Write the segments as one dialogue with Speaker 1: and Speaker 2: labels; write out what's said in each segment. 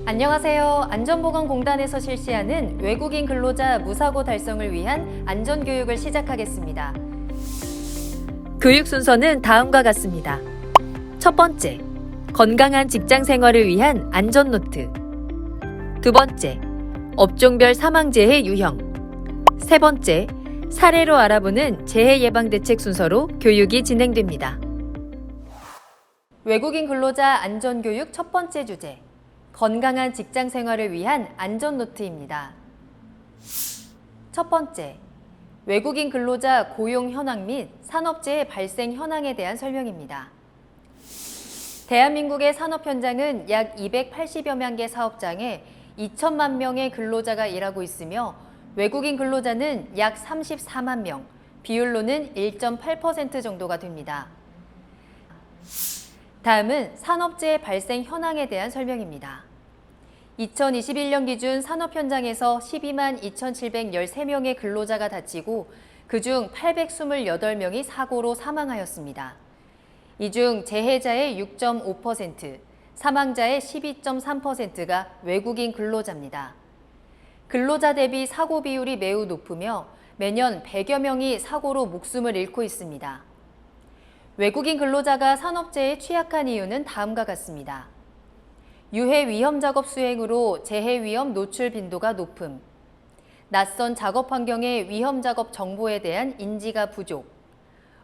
Speaker 1: 안녕하세요. 안전보건공단에서 실시하는 외국인 근로자 무사고 달성을 위한 안전교육을 시작하겠습니다. 교육 순서는 다음과 같습니다. 첫 번째, 건강한 직장 생활을 위한 안전 노트. 두 번째, 업종별 사망재해 유형. 세 번째, 사례로 알아보는 재해 예방 대책 순서로 교육이 진행됩니다. 외국인 근로자 안전교육 첫 번째 주제. 건강한 직장 생활을 위한 안전 노트입니다. 첫 번째, 외국인 근로자 고용 현황 및 산업재해 발생 현황에 대한 설명입니다. 대한민국의 산업 현장은 약 280여만 개 사업장에 2천만 명의 근로자가 일하고 있으며 외국인 근로자는 약 34만 명, 비율로는 1.8% 정도가 됩니다. 다음은 산업재해 발생 현황에 대한 설명입니다. 2021년 기준 산업 현장에서 12만 2,713명의 근로자가 다치고 그중 828명이 사고로 사망하였습니다. 이 중 재해자의 6.5%, 사망자의 12.3%가 외국인 근로자입니다. 근로자 대비 사고 비율이 매우 높으며 매년 100여 명이 사고로 목숨을 잃고 있습니다. 외국인 근로자가 산업재해에 취약한 이유는 다음과 같습니다. 유해 위험 작업 수행으로 재해 위험 노출 빈도가 높음, 낯선 작업 환경의 위험 작업 정보에 대한 인지가 부족,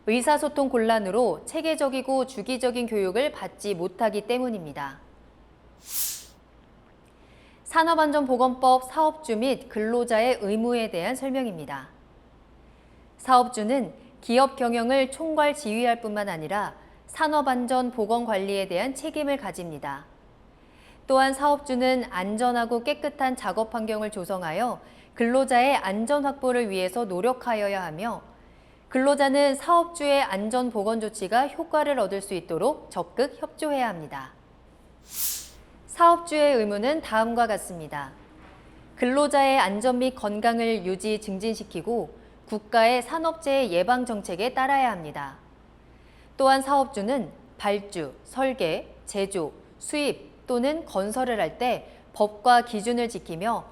Speaker 1: 의사소통 곤란으로 체계적이고 주기적인 교육을 받지 못하기 때문입니다. 산업안전보건법 사업주 및 근로자의 의무에 대한 설명입니다. 사업주는 기업 경영을 총괄 지휘할 뿐만 아니라 산업안전보건관리에 대한 책임을 가집니다. 또한 사업주는 안전하고 깨끗한 작업 환경을 조성하여 근로자의 안전 확보를 위해서 노력하여야 하며 근로자는 사업주의 안전보건 조치가 효과를 얻을 수 있도록 적극 협조해야 합니다. 사업주의 의무는 다음과 같습니다. 근로자의 안전 및 건강을 유지 증진시키고 국가의 산업재해 예방 정책에 따라야 합니다. 또한 사업주는 발주, 설계, 제조, 수입 또는 건설을 할 때 법과 기준을 지키며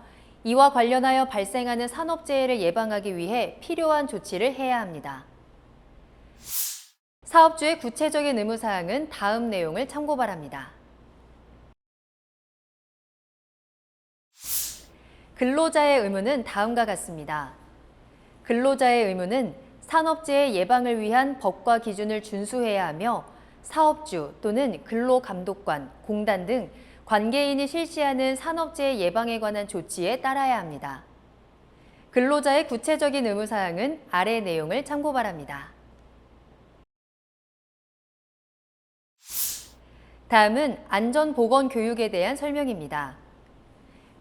Speaker 1: 이와 관련하여 발생하는 산업재해를 예방하기 위해 필요한 조치를 해야 합니다. 사업주의 구체적인 의무사항은 다음 내용을 참고 바랍니다. 근로자의 의무는 다음과 같습니다. 근로자의 의무는 산업재해 예방을 위한 법과 기준을 준수해야 하며 사업주 또는 근로감독관, 공단 등 관계인이 실시하는 산업재해 예방에 관한 조치에 따라야 합니다. 근로자의 구체적인 의무사항은 아래 내용을 참고 바랍니다. 다음은 안전보건교육에 대한 설명입니다.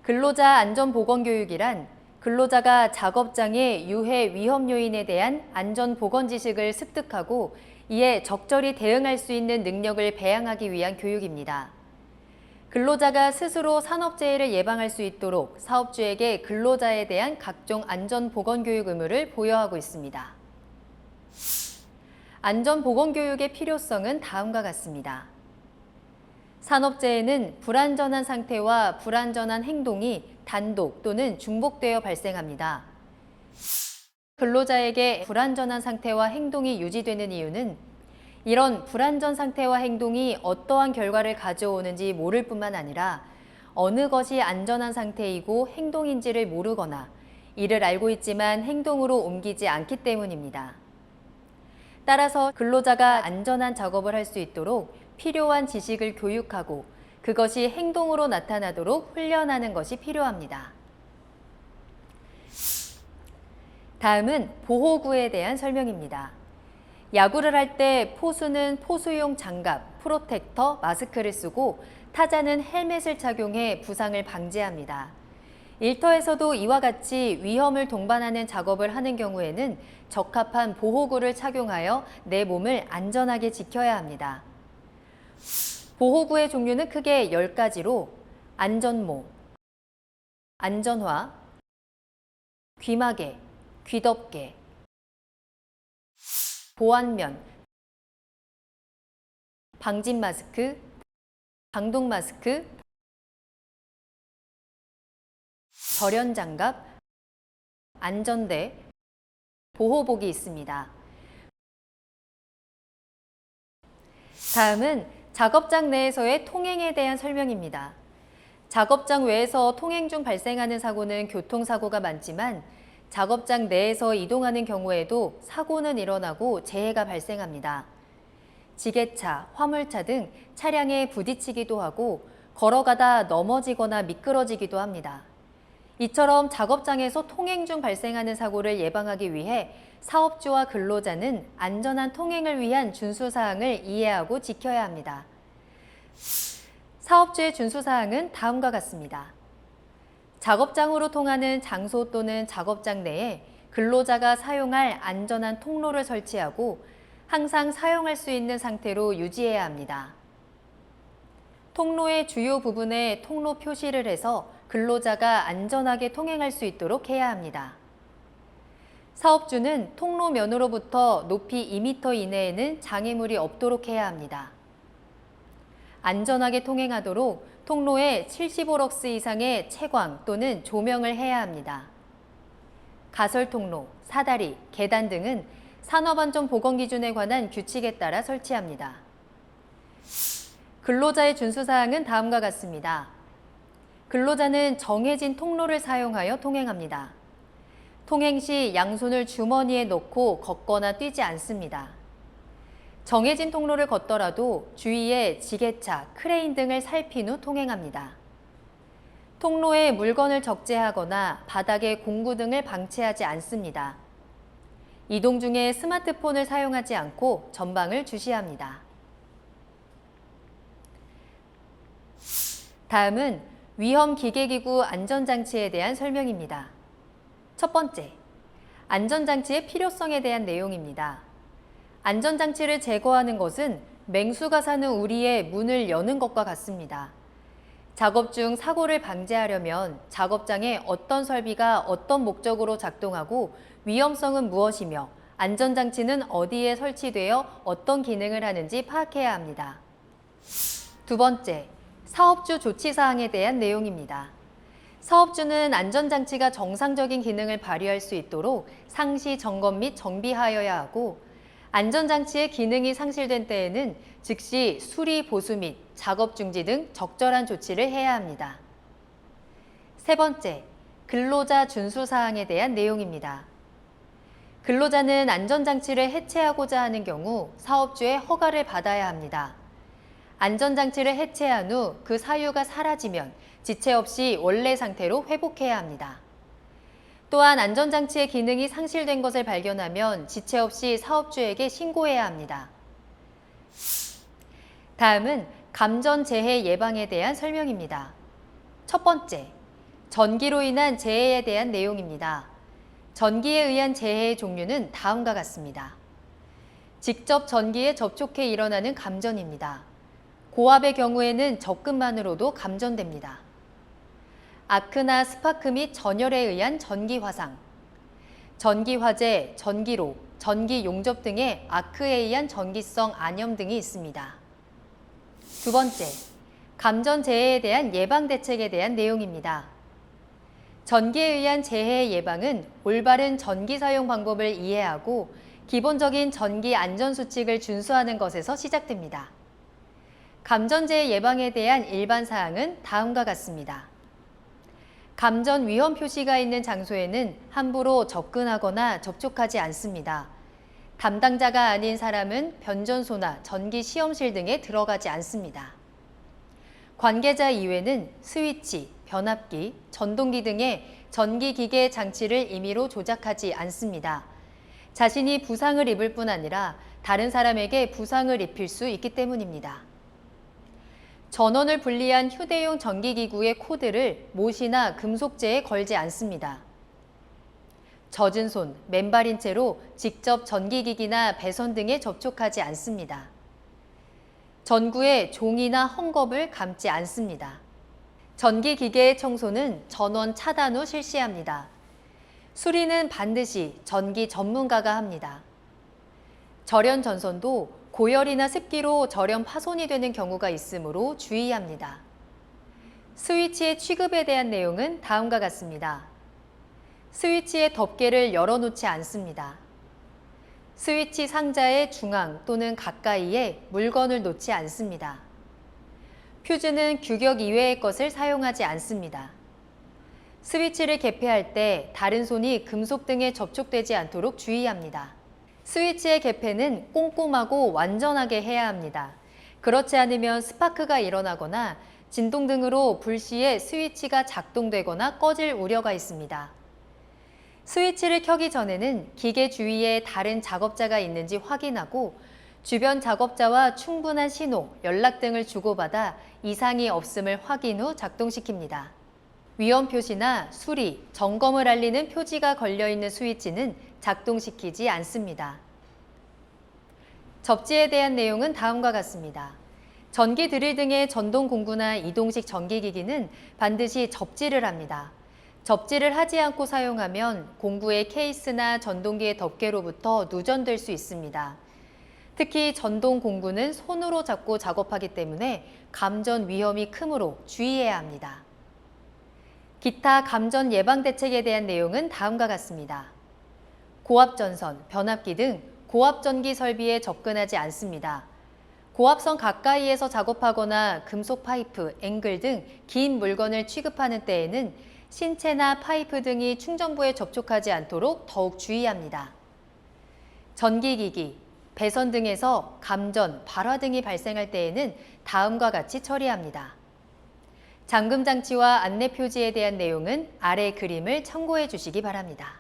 Speaker 1: 근로자 안전보건교육이란 근로자가 작업장의 유해 위험 요인에 대한 안전보건 지식을 습득하고 이에 적절히 대응할 수 있는 능력을 배양하기 위한 교육입니다. 근로자가 스스로 산업재해를 예방할 수 있도록 사업주에게 근로자에 대한 각종 안전보건교육 의무를 부여하고 있습니다. 안전보건교육의 필요성은 다음과 같습니다. 산업재해는 불안전한 상태와 불안전한 행동이 단독 또는 중복되어 발생합니다. 근로자에게 불안전한 상태와 행동이 유지되는 이유는 이런 불안전 상태와 행동이 어떠한 결과를 가져오는지 모를 뿐만 아니라 어느 것이 안전한 상태이고 행동인지를 모르거나 이를 알고 있지만 행동으로 옮기지 않기 때문입니다. 따라서 근로자가 안전한 작업을 할 수 있도록 필요한 지식을 교육하고 그것이 행동으로 나타나도록 훈련하는 것이 필요합니다. 다음은 보호구에 대한 설명입니다. 야구를 할 때 포수는 포수용 장갑, 프로텍터, 마스크를 쓰고 타자는 헬멧을 착용해 부상을 방지합니다. 일터에서도 이와 같이 위험을 동반하는 작업을 하는 경우에는 적합한 보호구를 착용하여 내 몸을 안전하게 지켜야 합니다. 보호구의 종류는 크게 10가지로 안전모, 안전화, 귀마개, 귀덮개, 보안면, 방진 마스크, 방독 마스크, 절연장갑, 안전대, 보호복이 있습니다. 다음은 작업장 내에서의 통행에 대한 설명입니다. 작업장 외에서 통행 중 발생하는 사고는 교통사고가 많지만 작업장 내에서 이동하는 경우에도 사고는 일어나고 재해가 발생합니다. 지게차, 화물차 등 차량에 부딪히기도 하고 걸어가다 넘어지거나 미끄러지기도 합니다. 이처럼 작업장에서 통행 중 발생하는 사고를 예방하기 위해 사업주와 근로자는 안전한 통행을 위한 준수사항을 이해하고 지켜야 합니다. 사업주의 준수사항은 다음과 같습니다. 작업장으로 통하는 장소 또는 작업장 내에 근로자가 사용할 안전한 통로를 설치하고 항상 사용할 수 있는 상태로 유지해야 합니다. 통로의 주요 부분에 통로 표시를 해서 근로자가 안전하게 통행할 수 있도록 해야 합니다. 사업주는 통로면으로부터 높이 2m 이내에는 장애물이 없도록 해야 합니다. 안전하게 통행하도록 통로에 75럭스 이상의 채광 또는 조명을 해야 합니다. 가설통로, 사다리, 계단 등은 산업안전보건기준에 관한 규칙에 따라 설치합니다. 근로자의 준수사항은 다음과 같습니다. 근로자는 정해진 통로를 사용하여 통행합니다. 통행 시 양손을 주머니에 넣고 걷거나 뛰지 않습니다. 정해진 통로를 걷더라도 주위에 지게차, 크레인 등을 살핀 후 통행합니다. 통로에 물건을 적재하거나 바닥에 공구 등을 방치하지 않습니다. 이동 중에 스마트폰을 사용하지 않고 전방을 주시합니다. 다음은 위험기계기구 안전장치에 대한 설명입니다. 첫 번째, 안전장치의 필요성에 대한 내용입니다. 안전장치를 제거하는 것은 맹수가 사는 우리의 문을 여는 것과 같습니다. 작업 중 사고를 방지하려면 작업장에 어떤 설비가 어떤 목적으로 작동하고 위험성은 무엇이며 안전장치는 어디에 설치되어 어떤 기능을 하는지 파악해야 합니다. 두 번째, 사업주 조치사항에 대한 내용입니다. 사업주는 안전장치가 정상적인 기능을 발휘할 수 있도록 상시 점검 및 정비하여야 하고 안전장치의 기능이 상실된 때에는 즉시 수리 보수 및 작업 중지 등 적절한 조치를 해야 합니다. 세 번째, 근로자 준수사항에 대한 내용입니다. 근로자는 안전장치를 해체하고자 하는 경우 사업주의 허가를 받아야 합니다. 안전장치를 해체한 후 그 사유가 사라지면 지체 없이 원래 상태로 회복해야 합니다. 또한 안전장치의 기능이 상실된 것을 발견하면 지체 없이 사업주에게 신고해야 합니다. 다음은 감전재해 예방에 대한 설명입니다. 첫 번째, 전기로 인한 재해에 대한 내용입니다. 전기에 의한 재해의 종류는 다음과 같습니다. 직접 전기에 접촉해 일어나는 감전입니다. 고압의 경우에는 접근만으로도 감전됩니다. 아크나 스파크 및 전열에 의한 전기 화상, 전기 화재, 전기로, 전기 용접 등의 아크에 의한 전기성 안염 등이 있습니다. 두 번째, 감전 재해에 대한 예방 대책에 대한 내용입니다. 전기에 의한 재해 예방은 올바른 전기 사용 방법을 이해하고 기본적인 전기 안전 수칙을 준수하는 것에서 시작됩니다. 감전재해 예방에 대한 일반 사항은 다음과 같습니다. 감전 위험 표시가 있는 장소에는 함부로 접근하거나 접촉하지 않습니다. 담당자가 아닌 사람은 변전소나 전기 시험실 등에 들어가지 않습니다. 관계자 이외는 스위치, 변압기, 전동기 등의 전기기계 장치를 임의로 조작하지 않습니다. 자신이 부상을 입을 뿐 아니라 다른 사람에게 부상을 입힐 수 있기 때문입니다. 전원을 분리한 휴대용 전기기구의 코드를 못이나 금속재에 걸지 않습니다. 젖은 손, 맨발인 채로 직접 전기기기나 배선 등에 접촉하지 않습니다. 전구에 종이나 헝겊을 감지 않습니다. 전기기계의 청소는 전원 차단 후 실시합니다. 수리는 반드시 전기 전문가가 합니다. 절연 전선도 고열이나 습기로 절연 파손이 되는 경우가 있으므로 주의합니다. 스위치의 취급에 대한 내용은 다음과 같습니다. 스위치의 덮개를 열어놓지 않습니다. 스위치 상자의 중앙 또는 가까이에 물건을 놓지 않습니다. 퓨즈는 규격 이외의 것을 사용하지 않습니다. 스위치를 개폐할 때 다른 손이 금속 등에 접촉되지 않도록 주의합니다. 스위치의 개폐는 꼼꼼하고 완전하게 해야 합니다. 그렇지 않으면 스파크가 일어나거나 진동 등으로 불시에 스위치가 작동되거나 꺼질 우려가 있습니다. 스위치를 켜기 전에는 기계 주위에 다른 작업자가 있는지 확인하고 주변 작업자와 충분한 신호, 연락 등을 주고받아 이상이 없음을 확인 후 작동시킵니다. 위험 표시나 수리, 점검을 알리는 표지가 걸려있는 스위치는 작동시키지 않습니다. 접지에 대한 내용은 다음과 같습니다. 전기 드릴 등의 전동 공구나 이동식 전기기기는 반드시 접지를 합니다. 접지를 하지 않고 사용하면 공구의 케이스나 전동기의 덮개로부터 누전될 수 있습니다. 특히 전동 공구는 손으로 잡고 작업하기 때문에 감전 위험이 크므로 주의해야 합니다. 기타 감전 예방 대책에 대한 내용은 다음과 같습니다. 고압전선, 변압기 등 고압전기 설비에 접근하지 않습니다. 고압선 가까이에서 작업하거나 금속 파이프, 앵글 등 긴 물건을 취급하는 때에는 신체나 파이프 등이 충전부에 접촉하지 않도록 더욱 주의합니다. 전기기기, 배선 등에서 감전, 발화 등이 발생할 때에는 다음과 같이 처리합니다. 잠금 장치와 안내 표지에 대한 내용은 아래 그림을 참고해 주시기 바랍니다.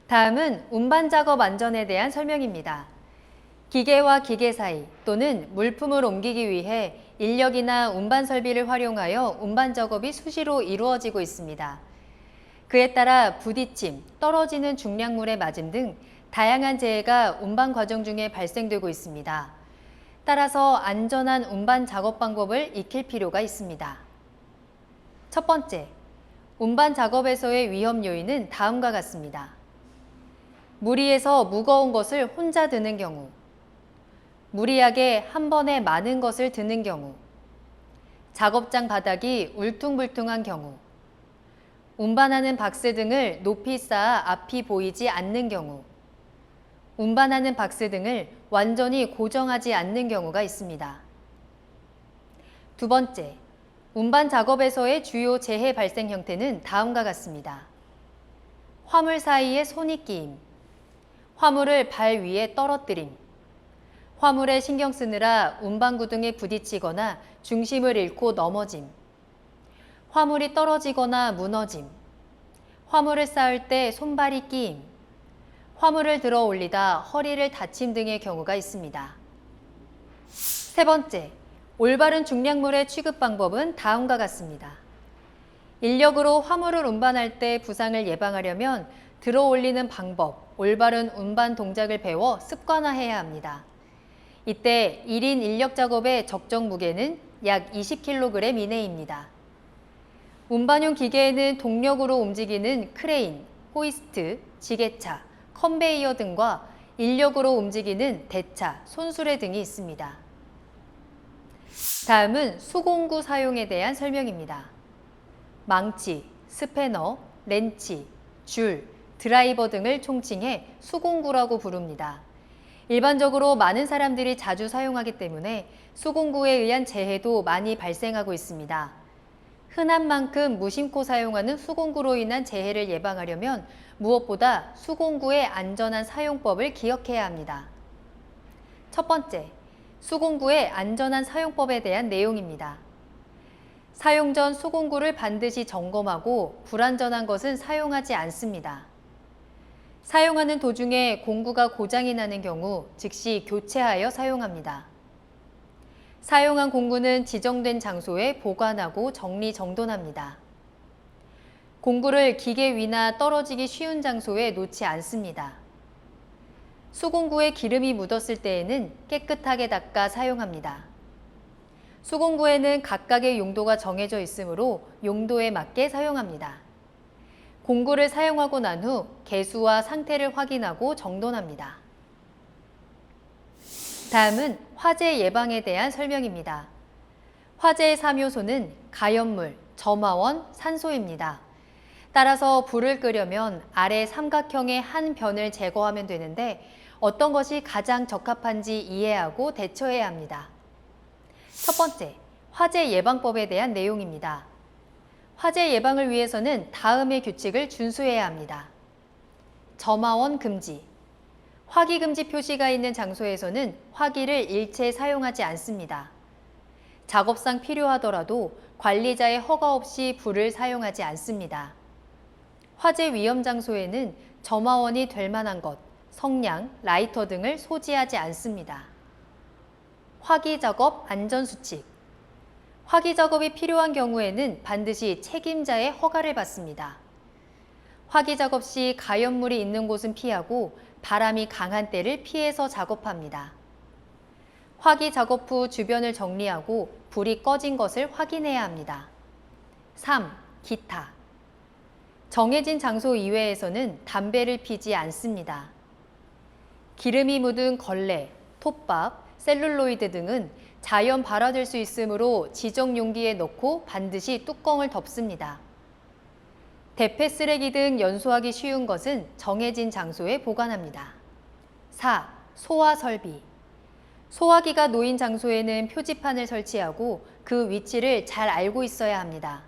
Speaker 1: 다음은 운반 작업 안전에 대한 설명입니다. 기계와 기계 사이 또는 물품을 옮기기 위해 인력이나 운반 설비를 활용하여 운반 작업이 수시로 이루어지고 있습니다. 그에 따라 부딪힘, 떨어지는 중량물의 맞음 등 다양한 재해가 운반 과정 중에 발생되고 있습니다. 따라서 안전한 운반 작업 방법을 익힐 필요가 있습니다. 첫 번째, 운반 작업에서의 위험 요인은 다음과 같습니다. 무리해서 무거운 것을 혼자 드는 경우, 무리하게 한 번에 많은 것을 드는 경우, 작업장 바닥이 울퉁불퉁한 경우, 운반하는 박스 등을 높이 쌓아 앞이 보이지 않는 경우, 운반하는 박스 등을 완전히 고정하지 않는 경우가 있습니다. 두 번째, 운반 작업에서의 주요 재해 발생 형태는 다음과 같습니다. 화물 사이에 손이 끼임, 화물을 발 위에 떨어뜨림, 화물에 신경 쓰느라 운반구 등에 부딪히거나 중심을 잃고 넘어짐, 화물이 떨어지거나 무너짐, 화물을 쌓을 때 손발이 끼임, 화물을 들어 올리다 허리를 다침 등의 경우가 있습니다. 세 번째, 올바른 중량물의 취급 방법은 다음과 같습니다. 인력으로 화물을 운반할 때 부상을 예방하려면 들어 올리는 방법, 올바른 운반 동작을 배워 습관화해야 합니다. 이때 1인 인력 작업의 적정 무게는 약 20kg 이내입니다. 운반용 기계에는 동력으로 움직이는 크레인, 호이스트, 지게차, 컨베이어 등과 인력으로 움직이는 대차, 손수레 등이 있습니다. 다음은 수공구 사용에 대한 설명입니다. 망치, 스패너, 렌치, 줄, 드라이버 등을 총칭해 수공구라고 부릅니다. 일반적으로 많은 사람들이 자주 사용하기 때문에 수공구에 의한 재해도 많이 발생하고 있습니다. 흔한 만큼 무심코 사용하는 수공구로 인한 재해를 예방하려면 무엇보다 수공구의 안전한 사용법을 기억해야 합니다. 첫 번째, 수공구의 안전한 사용법에 대한 내용입니다. 사용 전 수공구를 반드시 점검하고 불안전한 것은 사용하지 않습니다. 사용하는 도중에 공구가 고장이 나는 경우 즉시 교체하여 사용합니다. 사용한 공구는 지정된 장소에 보관하고 정리정돈합니다. 공구를 기계 위나 떨어지기 쉬운 장소에 놓지 않습니다. 수공구에 기름이 묻었을 때에는 깨끗하게 닦아 사용합니다. 수공구에는 각각의 용도가 정해져 있으므로 용도에 맞게 사용합니다. 공구를 사용하고 난 후 개수와 상태를 확인하고 정돈합니다. 다음은 화재 예방에 대한 설명입니다. 화재의 3요소는 가연물, 점화원, 산소입니다. 따라서 불을 끄려면 아래 삼각형의 한 변을 제거하면 되는데 어떤 것이 가장 적합한지 이해하고 대처해야 합니다. 첫 번째, 화재 예방법에 대한 내용입니다. 화재 예방을 위해서는 다음의 규칙을 준수해야 합니다. 점화원 금지. 화기 금지 표시가 있는 장소에서는 화기를 일체 사용하지 않습니다. 작업상 필요하더라도 관리자의 허가 없이 불을 사용하지 않습니다. 화재 위험 장소에는 점화원이 될 만한 것, 성냥, 라이터 등을 소지하지 않습니다. 화기 작업 안전수칙. 화기 작업이 필요한 경우에는 반드시 책임자의 허가를 받습니다. 화기 작업 시 가연물이 있는 곳은 피하고 바람이 강한 때를 피해서 작업합니다. 화기 작업 후 주변을 정리하고 불이 꺼진 것을 확인해야 합니다. 3. 기타. 정해진 장소 이외에서는 담배를 피지 않습니다. 기름이 묻은 걸레, 톱밥, 셀룰로이드 등은 자연 발화될 수 있으므로 지정 용기에 넣고 반드시 뚜껑을 덮습니다. 대패 쓰레기 등 연소하기 쉬운 것은 정해진 장소에 보관합니다. 4. 소화 설비. 소화기가 놓인 장소에는 표지판을 설치하고 그 위치를 잘 알고 있어야 합니다.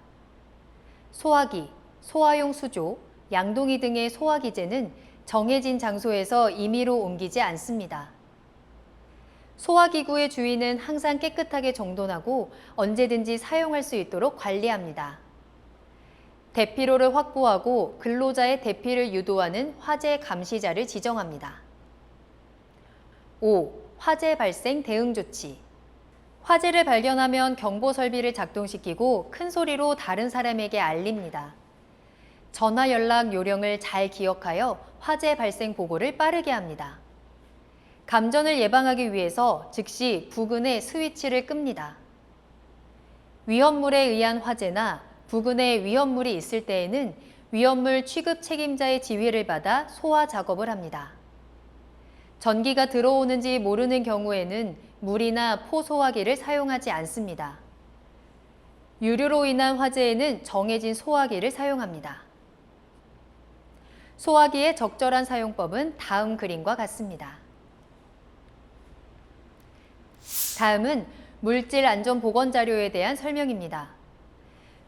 Speaker 1: 소화기, 소화용 수조, 양동이 등의 소화기제는 정해진 장소에서 임의로 옮기지 않습니다. 소화기구의 주위는 항상 깨끗하게 정돈하고 언제든지 사용할 수 있도록 관리합니다. 대피로를 확보하고 근로자의 대피를 유도하는 화재 감시자를 지정합니다. 5. 화재 발생 대응 조치. 화재를 발견하면 경보 설비를 작동시키고 큰 소리로 다른 사람에게 알립니다. 전화 연락 요령을 잘 기억하여 화재 발생 보고를 빠르게 합니다. 감전을 예방하기 위해서 즉시 부근의 스위치를 끕니다. 위험물에 의한 화재나 부근에 위험물이 있을 때에는 위험물 취급 책임자의 지휘를 받아 소화 작업을 합니다. 전기가 들어오는지 모르는 경우에는 물이나 포소화기를 사용하지 않습니다. 유류로 인한 화재에는 정해진 소화기를 사용합니다. 소화기의 적절한 사용법은 다음 그림과 같습니다. 다음은 물질안전보건자료에 대한 설명입니다.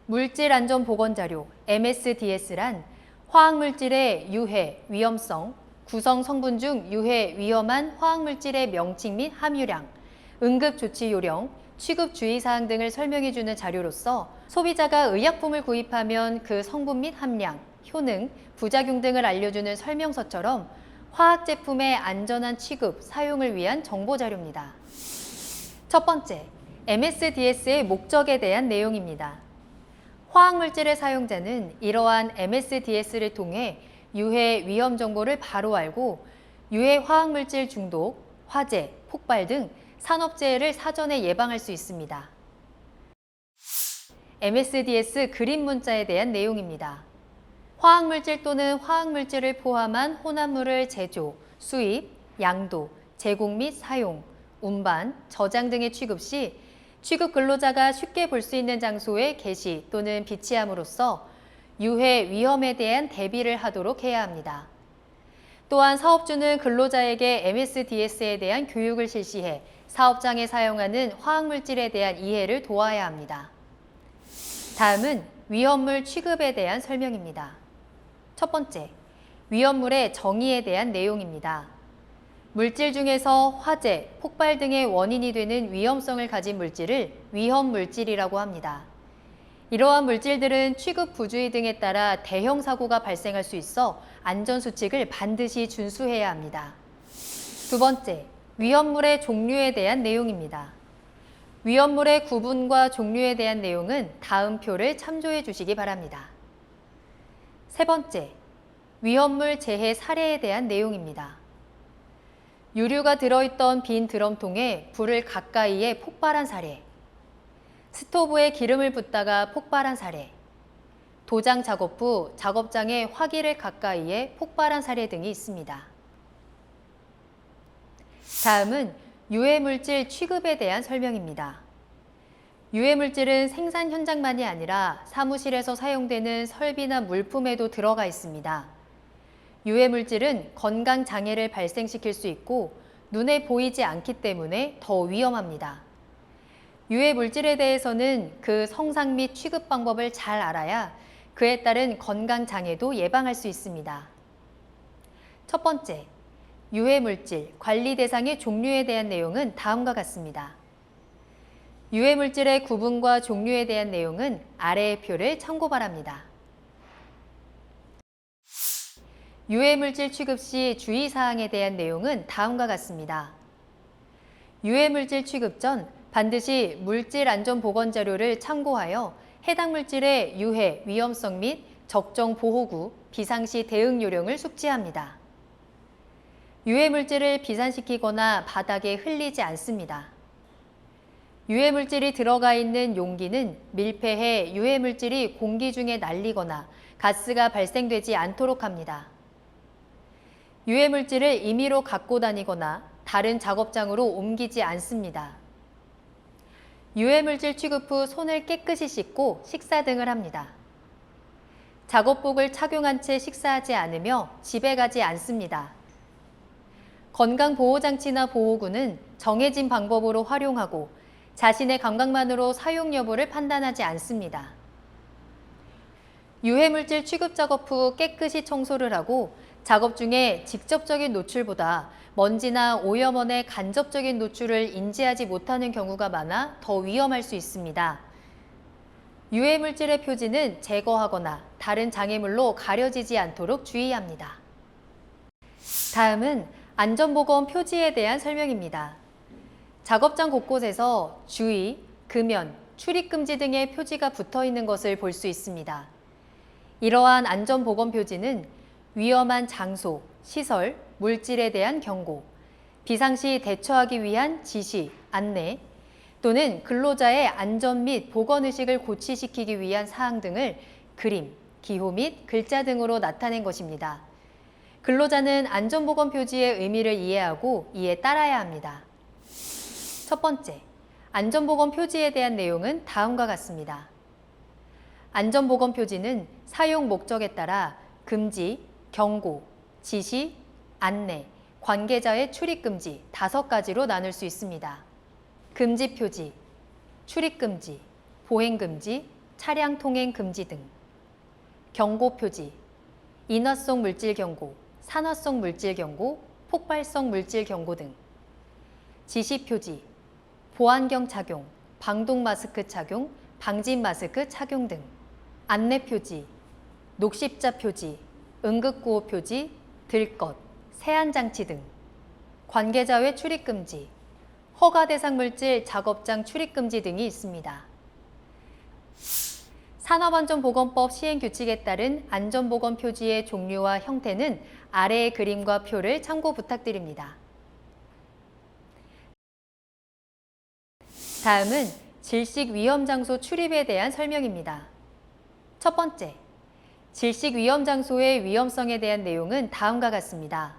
Speaker 1: 물질안전보건자료 MSDS란 화학물질의 유해, 위험성, 구성 성분 중 유해, 위험한 화학물질의 명칭 및 함유량, 응급조치 요령, 취급 주의사항 등을 설명해주는 자료로서 소비자가 의약품을 구입하면 그 성분 및 함량, 효능, 부작용 등을 알려주는 설명서처럼 화학제품의 안전한 취급, 사용을 위한 정보자료입니다. 첫 번째, MSDS의 목적에 대한 내용입니다. 화학물질의 사용자는 이러한 MSDS를 통해 유해 위험 정보를 바로 알고 유해 화학물질 중독, 화재, 폭발 등 산업재해를 사전에 예방할 수 있습니다. MSDS 그림 문자에 대한 내용입니다. 화학물질 또는 화학물질을 포함한 혼합물을 제조, 수입, 양도, 제공 및 사용, 운반, 저장 등의 취급 시 취급 근로자가 쉽게 볼 수 있는 장소에 게시 또는 비치함으로써 유해 위험에 대한 대비를 하도록 해야 합니다. 또한 사업주는 근로자에게 MSDS에 대한 교육을 실시해 사업장에 사용하는 화학물질에 대한 이해를 도와야 합니다. 다음은 위험물 취급에 대한 설명입니다. 첫 번째, 위험물의 정의에 대한 내용입니다. 물질 중에서 화재, 폭발 등의 원인이 되는 위험성을 가진 물질을 위험물질이라고 합니다. 이러한 물질들은 취급 부주의 등에 따라 대형 사고가 발생할 수 있어 안전수칙을 반드시 준수해야 합니다. 두 번째, 위험물의 종류에 대한 내용입니다. 위험물의 구분과 종류에 대한 내용은 다음 표를 참조해 주시기 바랍니다. 세 번째, 위험물 재해 사례에 대한 내용입니다. 유류가 들어있던 빈 드럼통에 불을 가까이에 폭발한 사례, 스토브에 기름을 붓다가 폭발한 사례, 도장 작업 후 작업장에 화기를 가까이에 폭발한 사례 등이 있습니다. 다음은 유해물질 취급에 대한 설명입니다. 유해물질은 생산 현장만이 아니라 사무실에서 사용되는 설비나 물품에도 들어가 있습니다. 유해물질은 건강 장애를 발생시킬 수 있고 눈에 보이지 않기 때문에 더 위험합니다. 유해물질에 대해서는 그 성상 및 취급 방법을 잘 알아야 그에 따른 건강 장애도 예방할 수 있습니다. 첫 번째, 유해물질 관리 대상의 종류에 대한 내용은 다음과 같습니다. 유해물질의 구분과 종류에 대한 내용은 아래의 표를 참고 바랍니다. 유해물질 취급 시 주의사항에 대한 내용은 다음과 같습니다. 유해물질 취급 전 반드시 물질안전보건자료를 참고하여 해당 물질의 유해, 위험성 및 적정 보호구, 비상시 대응 요령을 숙지합니다. 유해물질을 비산시키거나 바닥에 흘리지 않습니다. 유해물질이 들어가 있는 용기는 밀폐해 유해물질이 공기 중에 날리거나 가스가 발생되지 않도록 합니다. 유해물질을 임의로 갖고 다니거나 다른 작업장으로 옮기지 않습니다. 유해물질 취급 후 손을 깨끗이 씻고 식사 등을 합니다. 작업복을 착용한 채 식사하지 않으며 집에 가지 않습니다. 건강보호장치나 보호구는 정해진 방법으로 활용하고 자신의 감각만으로 사용 여부를 판단하지 않습니다. 유해물질 취급 작업 후 깨끗이 청소를 하고 작업 중에 직접적인 노출보다 먼지나 오염원의 간접적인 노출을 인지하지 못하는 경우가 많아 더 위험할 수 있습니다. 유해물질의 표지는 제거하거나 다른 장애물로 가려지지 않도록 주의합니다. 다음은 안전보건 표지에 대한 설명입니다. 작업장 곳곳에서 주의, 금연, 출입금지 등의 표지가 붙어 있는 것을 볼 수 있습니다. 이러한 안전보건 표지는 위험한 장소, 시설, 물질에 대한 경고, 비상시 대처하기 위한 지시, 안내, 또는 근로자의 안전 및 보건의식을 고취시키기 위한 사항 등을 그림, 기호 및 글자 등으로 나타낸 것입니다. 근로자는 안전보건 표지의 의미를 이해하고 이에 따라야 합니다. 첫 번째, 안전보건 표지에 대한 내용은 다음과 같습니다. 안전보건 표지는 사용 목적에 따라 금지, 경고, 지시, 안내, 관계자의 출입금지 5가지로 나눌 수 있습니다. 금지 표지, 출입금지, 보행금지, 차량 통행 금지 등. 경고 표지, 인화성 물질 경고, 산화성 물질 경고, 폭발성 물질 경고 등. 지시 표지, 보안경 착용, 방독 마스크 착용, 방진 마스크 착용 등. 안내 표지, 녹십자 표지, 응급구호 표지, 들것, 세안장치 등. 관계자 외 출입금지, 허가 대상 물질 작업장 출입금지 등이 있습니다. 산업안전보건법 시행규칙에 따른 안전보건 표지의 종류와 형태는 아래의 그림과 표를 참고 부탁드립니다. 다음은 질식 위험 장소 출입에 대한 설명입니다. 첫 번째, 질식 위험 장소의 위험성에 대한 내용은 다음과 같습니다.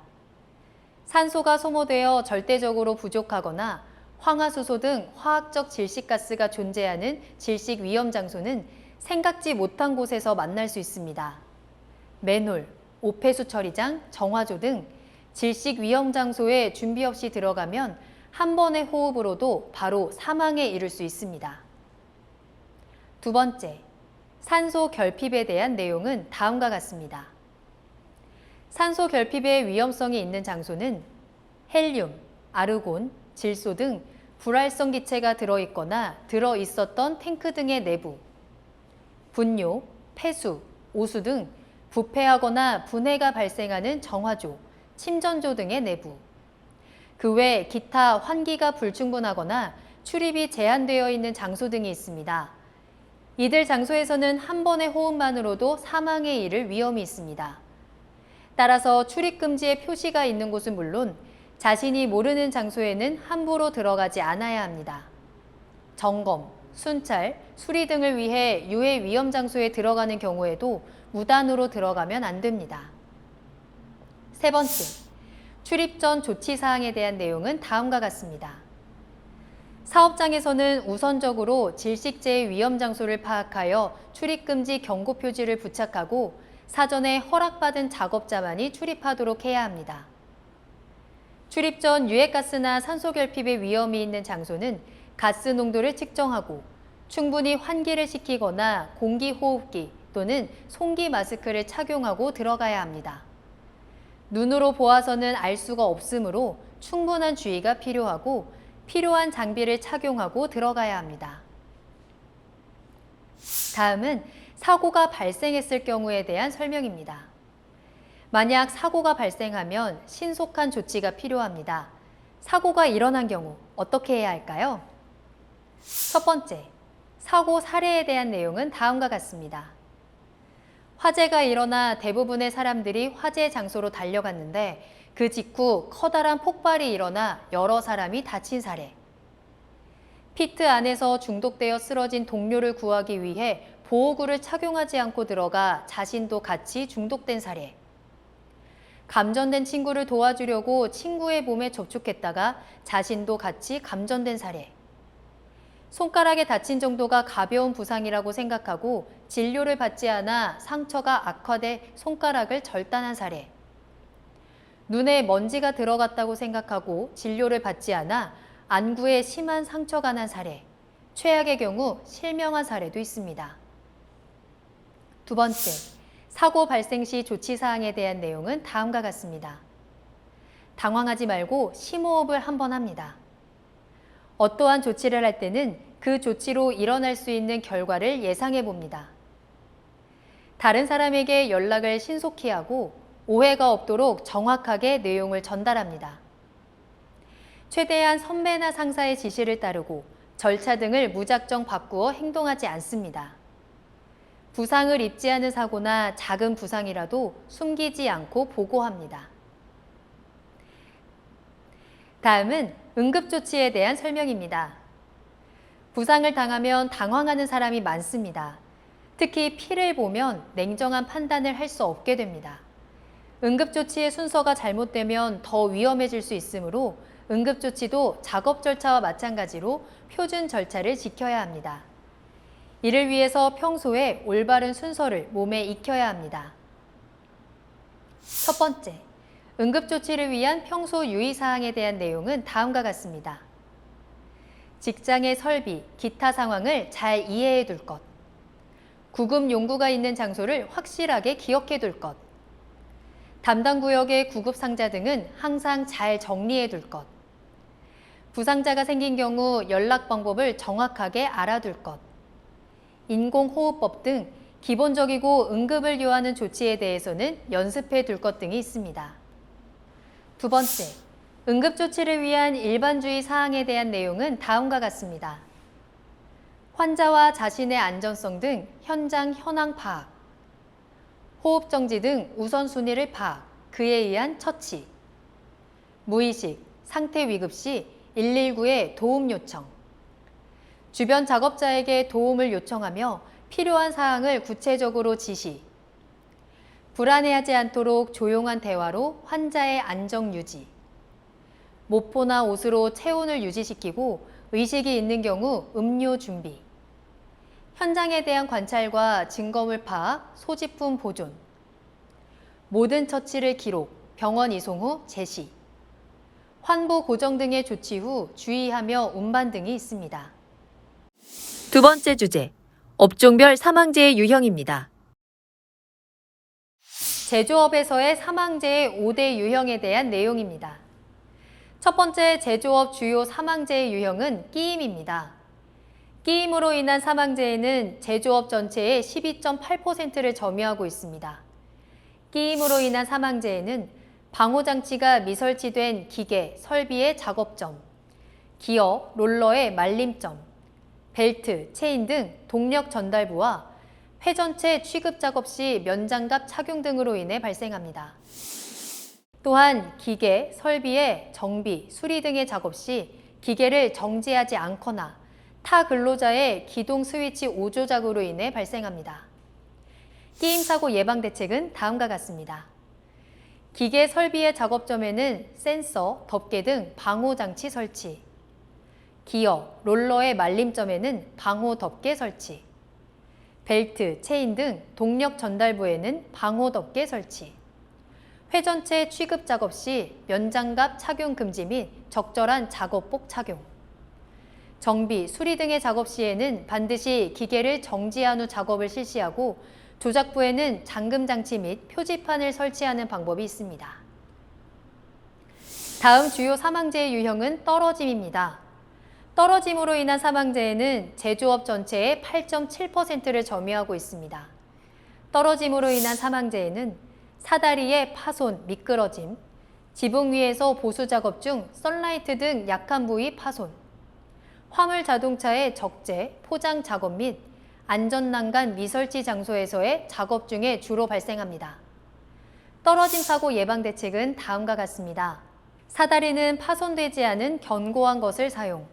Speaker 1: 산소가 소모되어 절대적으로 부족하거나 황화수소 등 화학적 질식가스가 존재하는 질식 위험 장소는 생각지 못한 곳에서 만날 수 있습니다. 맨홀, 오폐수 처리장, 정화조 등 질식 위험 장소에 준비 없이 들어가면 한 번의 호흡으로도 바로 사망에 이를 수 있습니다. 두 번째, 산소 결핍에 대한 내용은 다음과 같습니다. 산소 결핍의 위험성이 있는 장소는 헬륨, 아르곤, 질소 등 불활성 기체가 들어있거나 들어있었던 탱크 등의 내부, 분뇨, 폐수, 오수 등 부패하거나 분해가 발생하는 정화조, 침전조 등의 내부, 그 외 기타 환기가 불충분하거나 출입이 제한되어 있는 장소 등이 있습니다. 이들 장소에서는 한 번의 호흡만으로도 사망에 이를 위험이 있습니다. 따라서 출입금지의 표시가 있는 곳은 물론 자신이 모르는 장소에는 함부로 들어가지 않아야 합니다. 점검, 순찰, 수리 등을 위해 유해 위험 장소에 들어가는 경우에도 무단으로 들어가면 안 됩니다. 세 번째, 출입 전 조치 사항에 대한 내용은 다음과 같습니다. 사업장에서는 우선적으로 질식제의 위험 장소를 파악하여 출입금지 경고 표지를 부착하고 사전에 허락받은 작업자만이 출입하도록 해야 합니다. 출입 전 유해가스나 산소 결핍의 위험이 있는 장소는 가스 농도를 측정하고 충분히 환기를 시키거나 공기호흡기 또는 송기 마스크를 착용하고 들어가야 합니다. 눈으로 보아서는 알 수가 없으므로 충분한 주의가 필요하고 필요한 장비를 착용하고 들어가야 합니다. 다음은 사고가 발생했을 경우에 대한 설명입니다. 만약 사고가 발생하면 신속한 조치가 필요합니다. 사고가 일어난 경우 어떻게 해야 할까요? 첫 번째, 사고 사례에 대한 내용은 다음과 같습니다. 화재가 일어나 대부분의 사람들이 화재 장소로 달려갔는데 그 직후 커다란 폭발이 일어나 여러 사람이 다친 사례. 피트 안에서 중독되어 쓰러진 동료를 구하기 위해 보호구를 착용하지 않고 들어가 자신도 같이 중독된 사례. 감전된 친구를 도와주려고 친구의 몸에 접촉했다가 자신도 같이 감전된 사례. 손가락에 다친 정도가 가벼운 부상이라고 생각하고 진료를 받지 않아 상처가 악화돼 손가락을 절단한 사례. 눈에 먼지가 들어갔다고 생각하고 진료를 받지 않아 안구에 심한 상처가 난 사례. 최악의 경우 실명한 사례도 있습니다. 두 번째, 사고 발생 시 조치 사항에 대한 내용은 다음과 같습니다. 당황하지 말고 심호흡을 한번 합니다. 어떠한 조치를 할 때는 그 조치로 일어날 수 있는 결과를 예상해 봅니다. 다른 사람에게 연락을 신속히 하고 오해가 없도록 정확하게 내용을 전달합니다. 최대한 선배나 상사의 지시를 따르고 절차 등을 무작정 바꾸어 행동하지 않습니다. 부상을 입지 않은 사고나 작은 부상이라도 숨기지 않고 보고합니다. 다음은 응급조치에 대한 설명입니다. 부상을 당하면 당황하는 사람이 많습니다. 특히 피를 보면 냉정한 판단을 할 수 없게 됩니다. 응급조치의 순서가 잘못되면 더 위험해질 수 있으므로 응급조치도 작업 절차와 마찬가지로 표준 절차를 지켜야 합니다. 이를 위해서 평소에 올바른 순서를 몸에 익혀야 합니다. 첫 번째, 응급조치를 위한 평소 유의사항에 대한 내용은 다음과 같습니다. 직장의 설비, 기타 상황을 잘 이해해 둘 것. 구급 용구가 있는 장소를 확실하게 기억해 둘 것. 담당 구역의 구급 상자 등은 항상 잘 정리해 둘 것. 부상자가 생긴 경우 연락 방법을 정확하게 알아둘 것. 인공호흡법 등 기본적이고 응급을 요하는 조치에 대해서는 연습해 둘 것 등이 있습니다. 두 번째, 응급조치를 위한 일반주의 사항에 대한 내용은 다음과 같습니다. 환자와 자신의 안전성 등 현장 현황 파악, 호흡정지 등 우선순위를 파악, 그에 의한 처치, 무의식, 상태 위급 시 119에 도움 요청, 주변 작업자에게 도움을 요청하며 필요한 사항을 구체적으로 지시, 불안해하지 않도록 조용한 대화로 환자의 안정 유지, 모포나 옷으로 체온을 유지시키고 의식이 있는 경우 음료 준비, 현장에 대한 관찰과 증거물 파악, 소지품 보존, 모든 처치를 기록, 병원 이송 후 제시, 환부 고정 등의 조치 후 주의하며 운반 등이 있습니다. 두 번째 주제, 업종별 사망재해 유형입니다. 제조업에서의 사망재해 5대 유형에 대한 내용입니다. 첫 번째 제조업 주요 사망재해 유형은 끼임입니다. 끼임으로 인한 사망재해는 제조업 전체의 12.8%를 점유하고 있습니다. 끼임으로 인한 사망재해는 방호장치가 미설치된 기계, 설비의 작업점, 기어, 롤러의 말림점, 벨트, 체인 등 동력 전달부와 회전체 취급 작업 시 면장갑 착용 등으로 인해 발생합니다. 또한 기계, 설비의 정비, 수리 등의 작업 시 기계를 정지하지 않거나 타 근로자의 기동 스위치 오조작으로 인해 발생합니다. 끼임 사고 예방 대책은 다음과 같습니다. 기계 설비의 작업점에는 센서, 덮개 등 방호 장치 설치. 기어, 롤러의 말림점에는 방호 덮개 설치. 벨트, 체인 등 동력 전달부에는 방호 덮개 설치. 회전체 취급 작업 시 면장갑 착용 금지 및 적절한 작업복 착용. 정비, 수리 등의 작업 시에는 반드시 기계를 정지한 후 작업을 실시하고 조작부에는 잠금 장치 및 표지판을 설치하는 방법이 있습니다. 다음 주요 사망재해 유형은 떨어짐입니다. 떨어짐으로 인한 사망재해는 제조업 전체의 8.7%를 점유하고 있습니다. 떨어짐으로 인한 사망재해는 사다리의 파손, 미끄러짐, 지붕 위에서 보수 작업 중 썬라이트 등 약한 부위 파손, 화물 자동차의 적재, 포장 작업 및 안전난간 미설치 장소에서의 작업 중에 주로 발생합니다. 떨어짐 사고 예방 대책은 다음과 같습니다. 사다리는 파손되지 않은 견고한 것을 사용,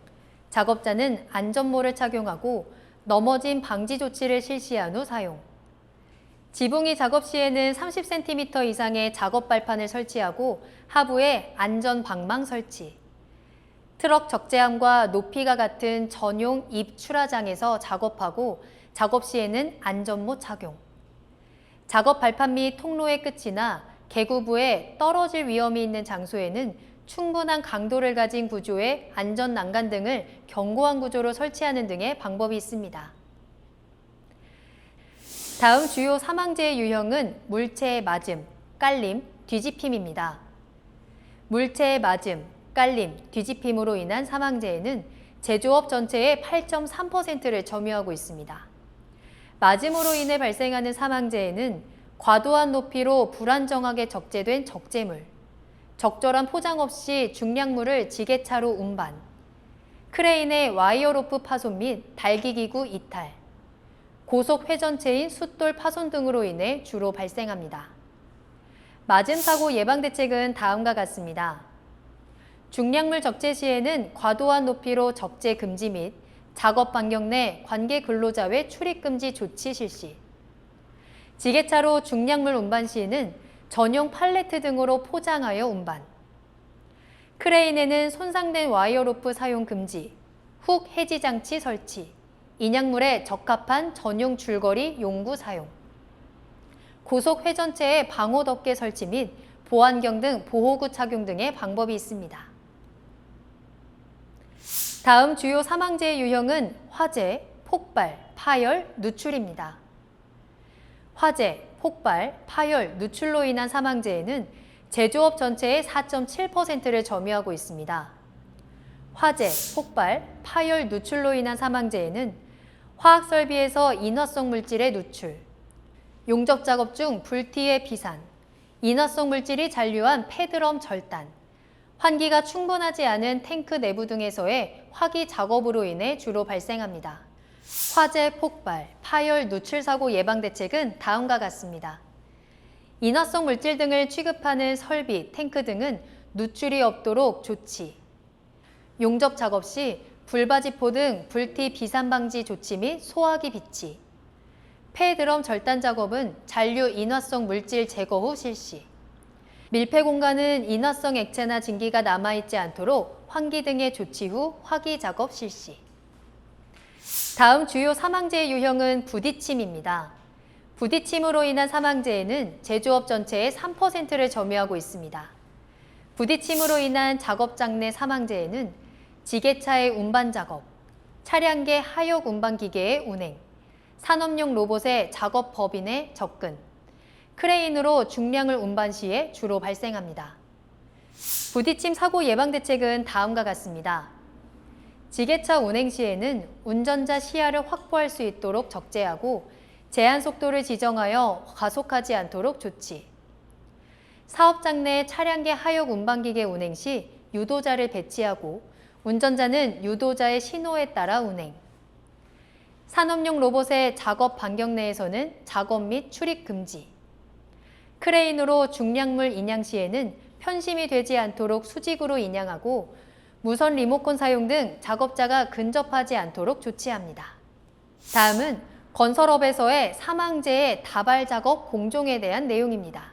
Speaker 1: 작업자는 안전모를 착용하고 넘어짐 방지 조치를 실시한 후 사용, 지붕이 작업 시에는 30cm 이상의 작업 발판을 설치하고 하부에 안전 방망 설치, 트럭 적재함과 높이가 같은 전용 입 출하장에서 작업하고 작업 시에는 안전모 착용, 작업 발판 및 통로의 끝이나 개구부에 떨어질 위험이 있는 장소에는 충분한 강도를 가진 구조의 안전 난간 등을 견고한 구조로 설치하는 등의 방법이 있습니다. 다음 주요 사망재해 유형은 물체의 맞음, 깔림, 뒤집힘입니다. 물체의 맞음, 깔림, 뒤집힘으로 인한 사망재해는 제조업 전체의 8.3%를 점유하고 있습니다. 맞음으로 인해 발생하는 사망재해는 과도한 높이로 불안정하게 적재된 적재물, 적절한 포장 없이 중량물을 지게차로 운반, 크레인의 와이어로프 파손 및 달기기구 이탈, 고속 회전체인 숫돌 파손 등으로 인해 주로 발생합니다. 맞음 사고 예방 대책은 다음과 같습니다. 중량물 적재 시에는 과도한 높이로 적재 금지 및 작업 반경 내 관계 근로자 외 출입 금지 조치 실시. 지게차로 중량물 운반 시에는 전용 팔레트 등으로 포장하여 운반. 크레인에는 손상된 와이어로프 사용 금지, 훅 해지 장치 설치, 인양물에 적합한 전용 줄거리 용구 사용, 고속 회전체의 방호 덮개 설치 및 보안경 등 보호구 착용 등의 방법이 있습니다. 다음 주요 사망재해 유형은 화재, 폭발, 파열, 누출입니다. 화재, 폭발, 파열, 누출로 인한 사망재해는 제조업 전체의 4.7%를 점유하고 있습니다. 화재, 폭발, 파열, 누출로 인한 사망재해는 화학설비에서 인화성 물질의 누출, 용접 작업 중 불티의 비산, 인화성 물질이 잔류한 폐드럼 절단, 환기가 충분하지 않은 탱크 내부 등에서의 화기 작업으로 인해 주로 발생합니다. 화재, 폭발, 파열, 누출 사고 예방 대책은 다음과 같습니다. 인화성 물질 등을 취급하는 설비, 탱크 등은 누출이 없도록 조치, 용접 작업 시 불바지포 등 불티 비산 방지 조치 및 소화기 비치, 폐드럼 절단 작업은 잔류 인화성 물질 제거 후 실시, 밀폐 공간은 인화성 액체나 증기가 남아있지 않도록 환기 등의 조치 후 화기 작업 실시. 다음 주요 사망재해 유형은 부딪힘입니다. 부딪힘으로 인한 사망재해는 제조업 전체의 3%를 점유하고 있습니다. 부딪힘으로 인한 작업장 내 사망재해는 지게차의 운반 작업, 차량계 하역 운반 기계의 운행, 산업용 로봇의 작업 법인의 접근, 크레인으로 중량을 운반 시에 주로 발생합니다. 부딪힘 사고 예방 대책은 다음과 같습니다. 지게차 운행 시에는 운전자 시야를 확보할 수 있도록 적재하고 제한 속도를 지정하여 가속하지 않도록 조치. 사업장 내 차량계 하역 운반기계 운행 시 유도자를 배치하고 운전자는 유도자의 신호에 따라 운행. 산업용 로봇의 작업 반경 내에서는 작업 및 출입 금지. 크레인으로 중량물 인양 시에는 편심이 되지 않도록 수직으로 인양하고 무선 리모컨 사용 등 작업자가 근접하지 않도록 조치합니다. 다음은 건설업에서의 사망재해 다발 작업 공종에 대한 내용입니다.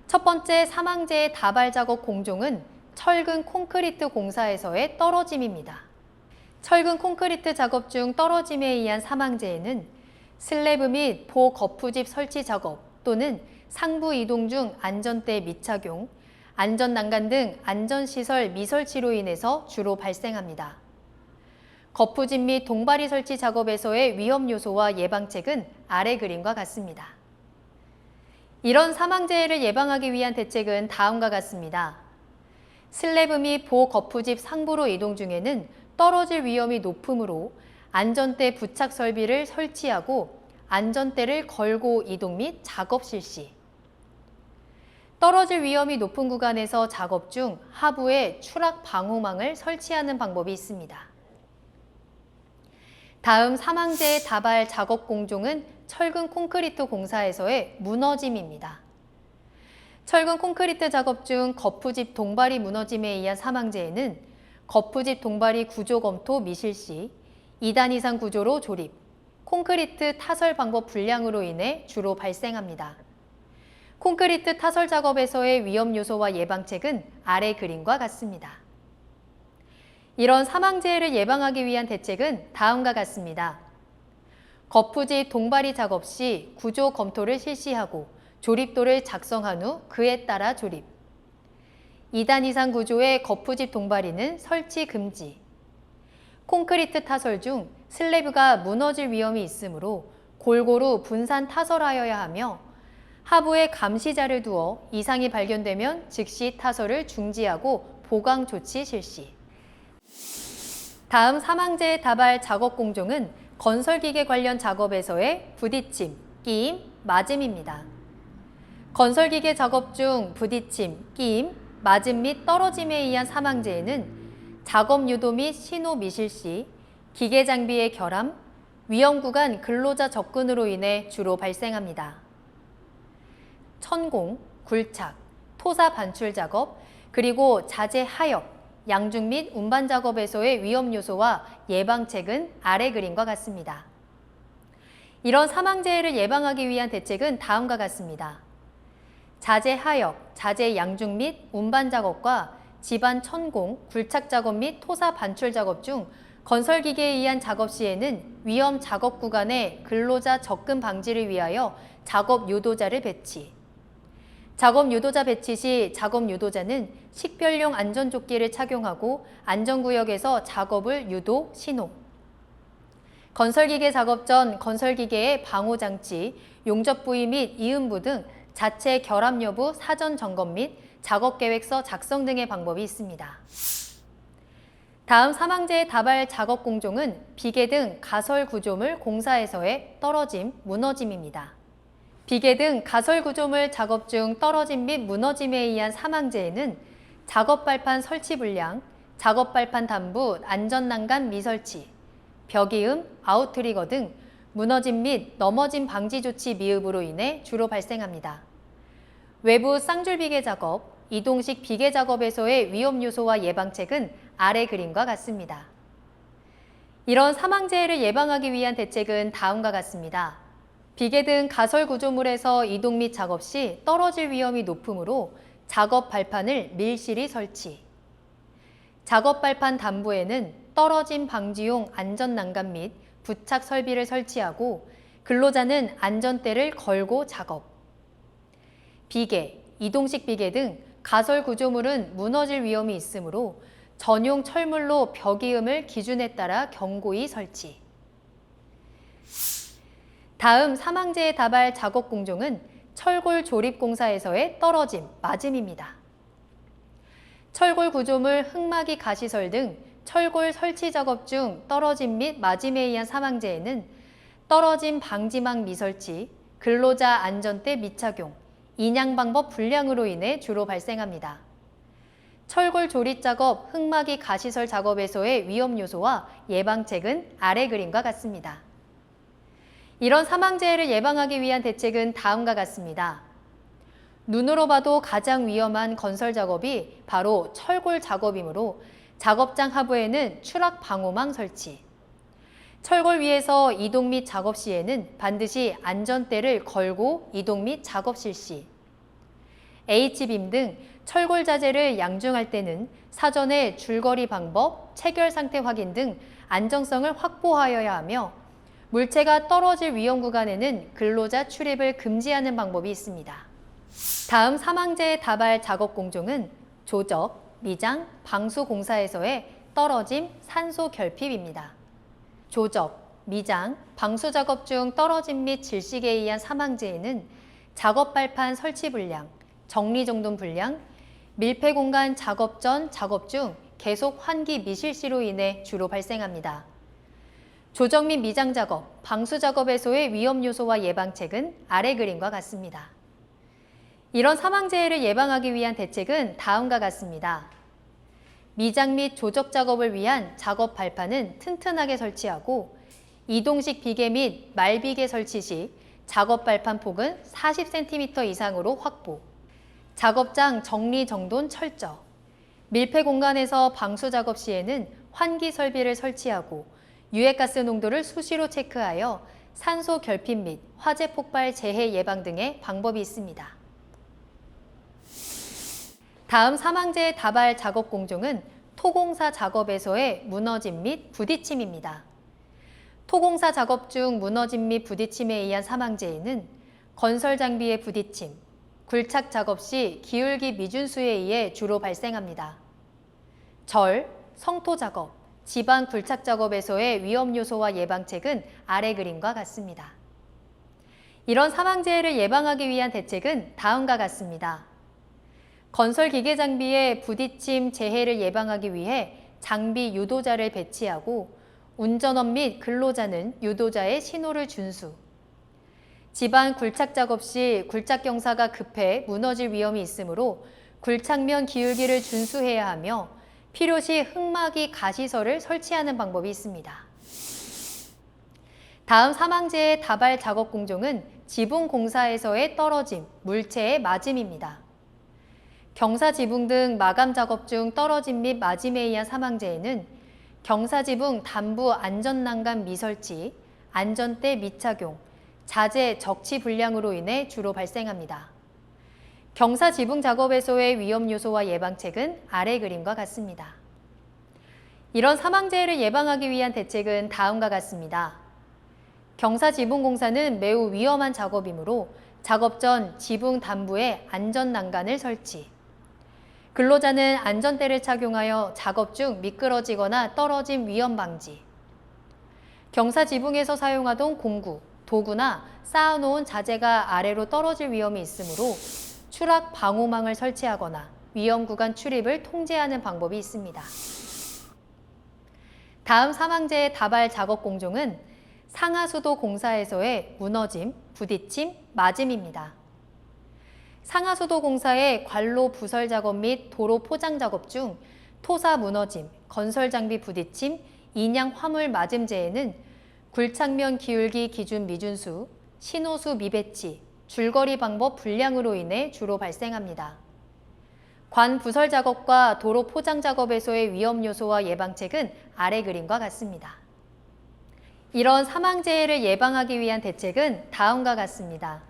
Speaker 1: 첫 번째 사망재해 다발 작업 공종은 철근 콘크리트 공사에서의 떨어짐입니다. 철근 콘크리트 작업 중 떨어짐에 의한 사망재해는 슬래브 및 보거푸집 설치 작업 또는 상부 이동 중 안전대 미착용, 안전난간 등 안전시설 미설치로 인해서 주로 발생합니다. 거푸집 및 동바리 설치 작업에서의 위험 요소와 예방책은 아래 그림과 같습니다. 이런 사망재해를 예방하기 위한 대책은 다음과 같습니다. 슬래브 및 보거푸집 상부로 이동 중에는 떨어질 위험이 높으므로 안전대 부착 설비를 설치하고 안전대를 걸고 이동 및 작업 실시. 떨어질 위험이 높은 구간에서 작업 중 하부에 추락 방호망을 설치하는 방법이 있습니다. 다음 사망재해 다발 작업 공종은 철근 콘크리트 공사에서의 무너짐입니다. 철근 콘크리트 작업 중 거푸집 동바리 무너짐에 의한 사망재해는 거푸집 동바리 구조 검토 미실시, 2단 이상 구조로 조립, 콘크리트 타설 방법 불량으로 인해 주로 발생합니다. 콘크리트 타설 작업에서의 위험 요소와 예방책은 아래 그림과 같습니다. 이런 사망재해를 예방하기 위한 대책은 다음과 같습니다. 거푸집 동바리 작업 시 구조 검토를 실시하고 조립도를 작성한 후 그에 따라 조립. 2단 이상 구조의 거푸집 동바리는 설치 금지. 콘크리트 타설 중 슬래브가 무너질 위험이 있으므로 골고루 분산 타설하여야 하며 하부에 감시자를 두어 이상이 발견되면 즉시 타설을 중지하고 보강 조치 실시. 다음 사망재해 다발 작업 공종은 건설기계 관련 작업에서의 부딪힘, 끼임, 맞음입니다. 건설기계 작업 중 부딪힘, 끼임, 맞음 및 떨어짐에 의한 사망재해는 작업 유도 및 신호 미실시, 기계 장비의 결함, 위험 구간 근로자 접근으로 인해 주로 발생합니다. 천공, 굴착, 토사 반출 작업, 그리고 자재 하역, 양중 및 운반 작업에서의 위험 요소와 예방책은 아래 그림과 같습니다. 이런 사망재해를 예방하기 위한 대책은 다음과 같습니다. 자재 하역, 자재 양중 및 운반 작업과 집안 천공, 굴착 작업 및 토사 반출 작업 중 건설기계에 의한 작업 시에는 위험 작업 구간에 근로자 접근 방지를 위하여 작업 유도자를 배치. 작업 유도자 배치 시 작업 유도자는 식별용 안전조끼를 착용하고 안전구역에서 작업을 유도, 신호. 건설기계 작업 전 건설기계의 방호장치, 용접 부위 및 이음부 등 자체 결함 여부 사전 점검 및 작업계획서 작성 등의 방법이 있습니다. 다음 사망재해 다발 작업 공종은 비계 등 가설 구조물 공사에서의 떨어짐, 무너짐입니다. 비계 등 가설 구조물 작업 중 떨어짐 및 무너짐에 의한 사망재해는 작업 발판 설치 불량, 작업 발판 단부 안전난간 미설치, 벽이음, 아웃트리거 등 무너짐 및 넘어짐 방지 조치 미흡으로 인해 주로 발생합니다. 외부 쌍줄 비계 작업, 이동식 비계 작업에서의 위험 요소와 예방책은 아래 그림과 같습니다. 이런 사망재해를 예방하기 위한 대책은 다음과 같습니다. 비계 등 가설 구조물에서 이동 및 작업 시 떨어질 위험이 높으므로 작업 발판을 밀실히 설치. 작업 발판 단부에는 떨어짐 방지용 안전난간 및 부착 설비를 설치하고 근로자는 안전대를 걸고 작업. 비계, 이동식 비계 등 가설 구조물은 무너질 위험이 있으므로 전용 철물로 벽이음을 기준에 따라 견고히 설치. 다음 사망재해 다발 작업 공종은 철골 조립 공사에서의 떨어짐, 맞음입니다. 철골 구조물 흙막이 가시설 등 철골 설치 작업 중 떨어짐 및 맞음에 의한 사망재해는 떨어짐 방지망 미설치, 근로자 안전대 미착용, 인양 방법 불량으로 인해 주로 발생합니다. 철골 조립 작업 흙막이 가시설 작업에서의 위험 요소와 예방책은 아래 그림과 같습니다. 이런 사망재해를 예방하기 위한 대책은 다음과 같습니다. 눈으로 봐도 가장 위험한 건설 작업이 바로 철골 작업이므로 작업장 하부에는 추락 방호망 설치. 철골 위에서 이동 및 작업 시에는 반드시 안전대를 걸고 이동 및 작업 실시. H빔 등 철골 자재를 양중할 때는 사전에 줄거리 방법, 체결 상태 확인 등 안정성을 확보하여야 하며 물체가 떨어질 위험 구간에는 근로자 출입을 금지하는 방법이 있습니다. 다음 사망재해 다발 작업 공종은 조적, 미장, 방수 공사에서의 떨어짐, 산소 결핍입니다. 조적, 미장, 방수 작업 중 떨어짐 및 질식에 의한 사망재해는 작업 발판 설치 불량, 정리 정돈 불량, 밀폐 공간 작업 전, 작업 중 계속 환기 미실시로 인해 주로 발생합니다. 조적 및 미장 작업, 방수 작업에서의 위험 요소와 예방책은 아래 그림과 같습니다. 이런 사망재해를 예방하기 위한 대책은 다음과 같습니다. 미장 및 조적 작업을 위한 작업 발판은 튼튼하게 설치하고 이동식 비계 및 말비계 설치 시 작업 발판 폭은 40cm 이상으로 확보, 작업장 정리 정돈 철저, 밀폐 공간에서 방수 작업 시에는 환기 설비를 설치하고 유해가스 농도를 수시로 체크하여 산소 결핍 및 화재 폭발 재해 예방 등의 방법이 있습니다. 다음 사망재해 다발 작업 공종은 토공사 작업에서의 무너짐 및 부딪힘입니다. 토공사 작업 중 무너짐 및 부딪힘에 의한 사망재해는 건설 장비의 부딪힘, 굴착 작업 시 기울기 미준수에 의해 주로 발생합니다. 절, 성토 작업, 지반 굴착 작업에서의 위험 요소와 예방책은 아래 그림과 같습니다. 이런 사망재해를 예방하기 위한 대책은 다음과 같습니다. 건설 기계 장비의 부딪힘 재해를 예방하기 위해 장비 유도자를 배치하고 운전원 및 근로자는 유도자의 신호를 준수. 집안 굴착 작업 시 굴착 경사가 급해 무너질 위험이 있으므로 굴착면 기울기를 준수해야 하며 필요시 흙막이 가시설을 설치하는 방법이 있습니다. 다음 사망재해 다발 작업 공종은 지붕 공사에서의 떨어짐, 물체의 맞음입니다. 경사 지붕 등 마감 작업 중 떨어짐 및 맞음에 의한 사망재해는 경사 지붕 단부 안전난간 미설치, 안전대 미착용, 자재 적치 불량으로 인해 주로 발생합니다. 경사 지붕 작업에서의 위험 요소와 예방책은 아래 그림과 같습니다. 이런 사망재해를 예방하기 위한 대책은 다음과 같습니다. 경사 지붕 공사는 매우 위험한 작업이므로 작업 전 지붕 단부에 안전난간을 설치. 근로자는 안전대를 착용하여 작업 중 미끄러지거나 떨어짐 위험 방지. 경사 지붕에서 사용하던 공구, 도구나 쌓아놓은 자재가 아래로 떨어질 위험이 있으므로 추락 방호망을 설치하거나 위험 구간 출입을 통제하는 방법이 있습니다. 다음 사망재해 다발 작업 공종은 상하수도 공사에서의 무너짐, 부딪힘, 맞음입니다. 상하수도 공사의 관로 부설 작업 및 도로 포장 작업 중 토사 무너짐, 건설 장비 부딪힘, 인양 화물 맞음 재해는 굴착면 기울기 기준 미준수, 신호수 미배치, 줄거리 방법 불량으로 인해 주로 발생합니다. 관 부설 작업과 도로 포장 작업에서의 위험 요소와 예방책은 아래 그림과 같습니다. 이런 사망재해를 예방하기 위한 대책은 다음과 같습니다.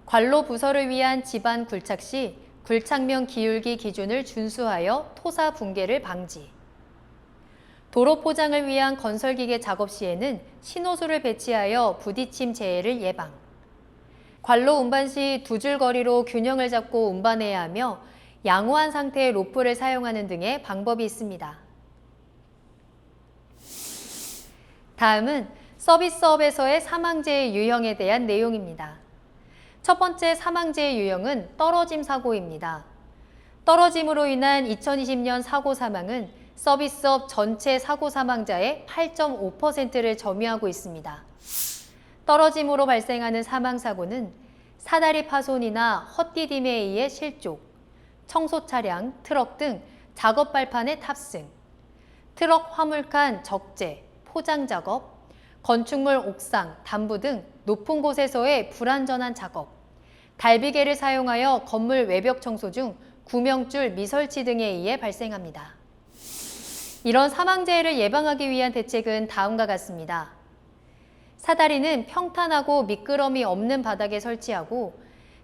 Speaker 1: 관로 부설을 위한 집안 굴착 시 굴착면 기울기 기준을 준수하여 토사 붕괴를 방지. 도로 포장을 위한 건설기계 작업 시에는 신호수를 배치하여 부딪힘 재해를 예방. 관로 운반 시 두 줄 거리로 균형을 잡고 운반해야 하며 양호한 상태의 로프를 사용하는 등의 방법이 있습니다. 다음은 서비스업에서의 사망재해 유형에 대한 내용입니다. 첫 번째 사망재해 유형은 떨어짐 사고입니다. 떨어짐으로 인한 2020년 사고 사망은 서비스업 전체 사고 사망자의 8.5%를 점유하고 있습니다. 떨어짐으로 발생하는 사망사고는 사다리 파손이나 헛디딤에 의해 실족, 청소 차량, 트럭 등 작업 발판의 탑승, 트럭 화물칸 적재, 포장 작업, 건축물 옥상, 단부 등 높은 곳에서의 불안전한 작업, 달비개를 사용하여 건물 외벽 청소 중 구명줄 미설치 등에 의해 발생합니다. 이런 사망재해를 예방하기 위한 대책은 다음과 같습니다. 사다리는 평탄하고 미끄럼이 없는 바닥에 설치하고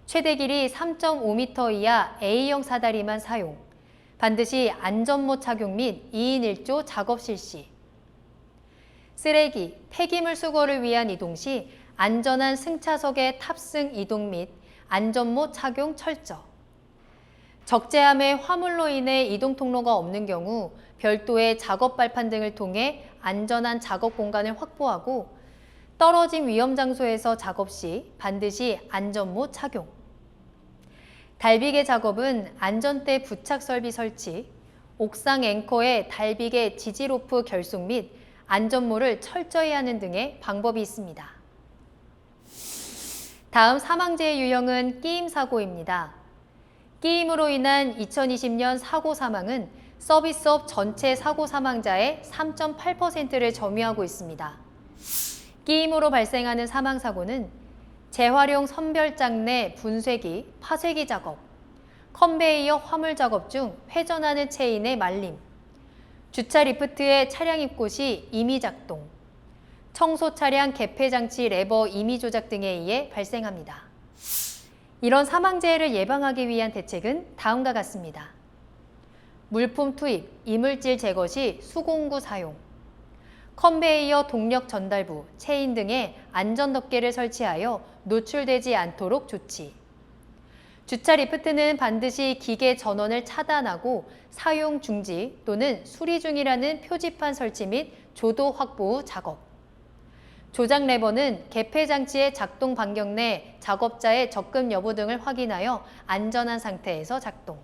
Speaker 1: 최대 길이 3.5m 이하 A형 사다리만 사용, 반드시 안전모 착용 및 2인 1조 작업 실시. 쓰레기, 폐기물 수거를 위한 이동 시 안전한 승차석의 탑승 이동 및 안전모 착용 철저. 적재함의 화물로 인해 이동 통로가 없는 경우 별도의 작업 발판 등을 통해 안전한 작업 공간을 확보하고 떨어진 위험 장소에서 작업 시 반드시 안전모 착용. 달비계 작업은 안전대 부착 설비 설치, 옥상 앵커에 달비계 지지로프 결속 및 안전모를 철저히 하는 등의 방법이 있습니다. 다음 사망재의 유형은 끼임 사고입니다. 끼임으로 인한 2020년 사고 사망은 서비스업 전체 사고 사망자의 3.8%를 점유하고 있습니다. 끼임으로 발생하는 사망사고는 재활용 선별장 내 분쇄기, 파쇄기 작업, 컨베이어 화물 작업 중 회전하는 체인의 말림, 주차 리프트의 차량 입고 시 임의 작동, 청소 차량 개폐 장치 레버 임의 조작 등에 의해 발생합니다. 이런 사망재해를 예방하기 위한 대책은 다음과 같습니다. 물품 투입, 이물질 제거 시 수공구 사용, 컨베이어 동력 전달부, 체인 등의 안전덮개를 설치하여 노출되지 않도록 조치. 주차 리프트는 반드시 기계 전원을 차단하고 사용 중지 또는 수리 중이라는 표지판 설치 및 조도 확보 후 작업. 조작 레버는 개폐 장치의 작동 반경 내 작업자의 접근 여부 등을 확인하여 안전한 상태에서 작동.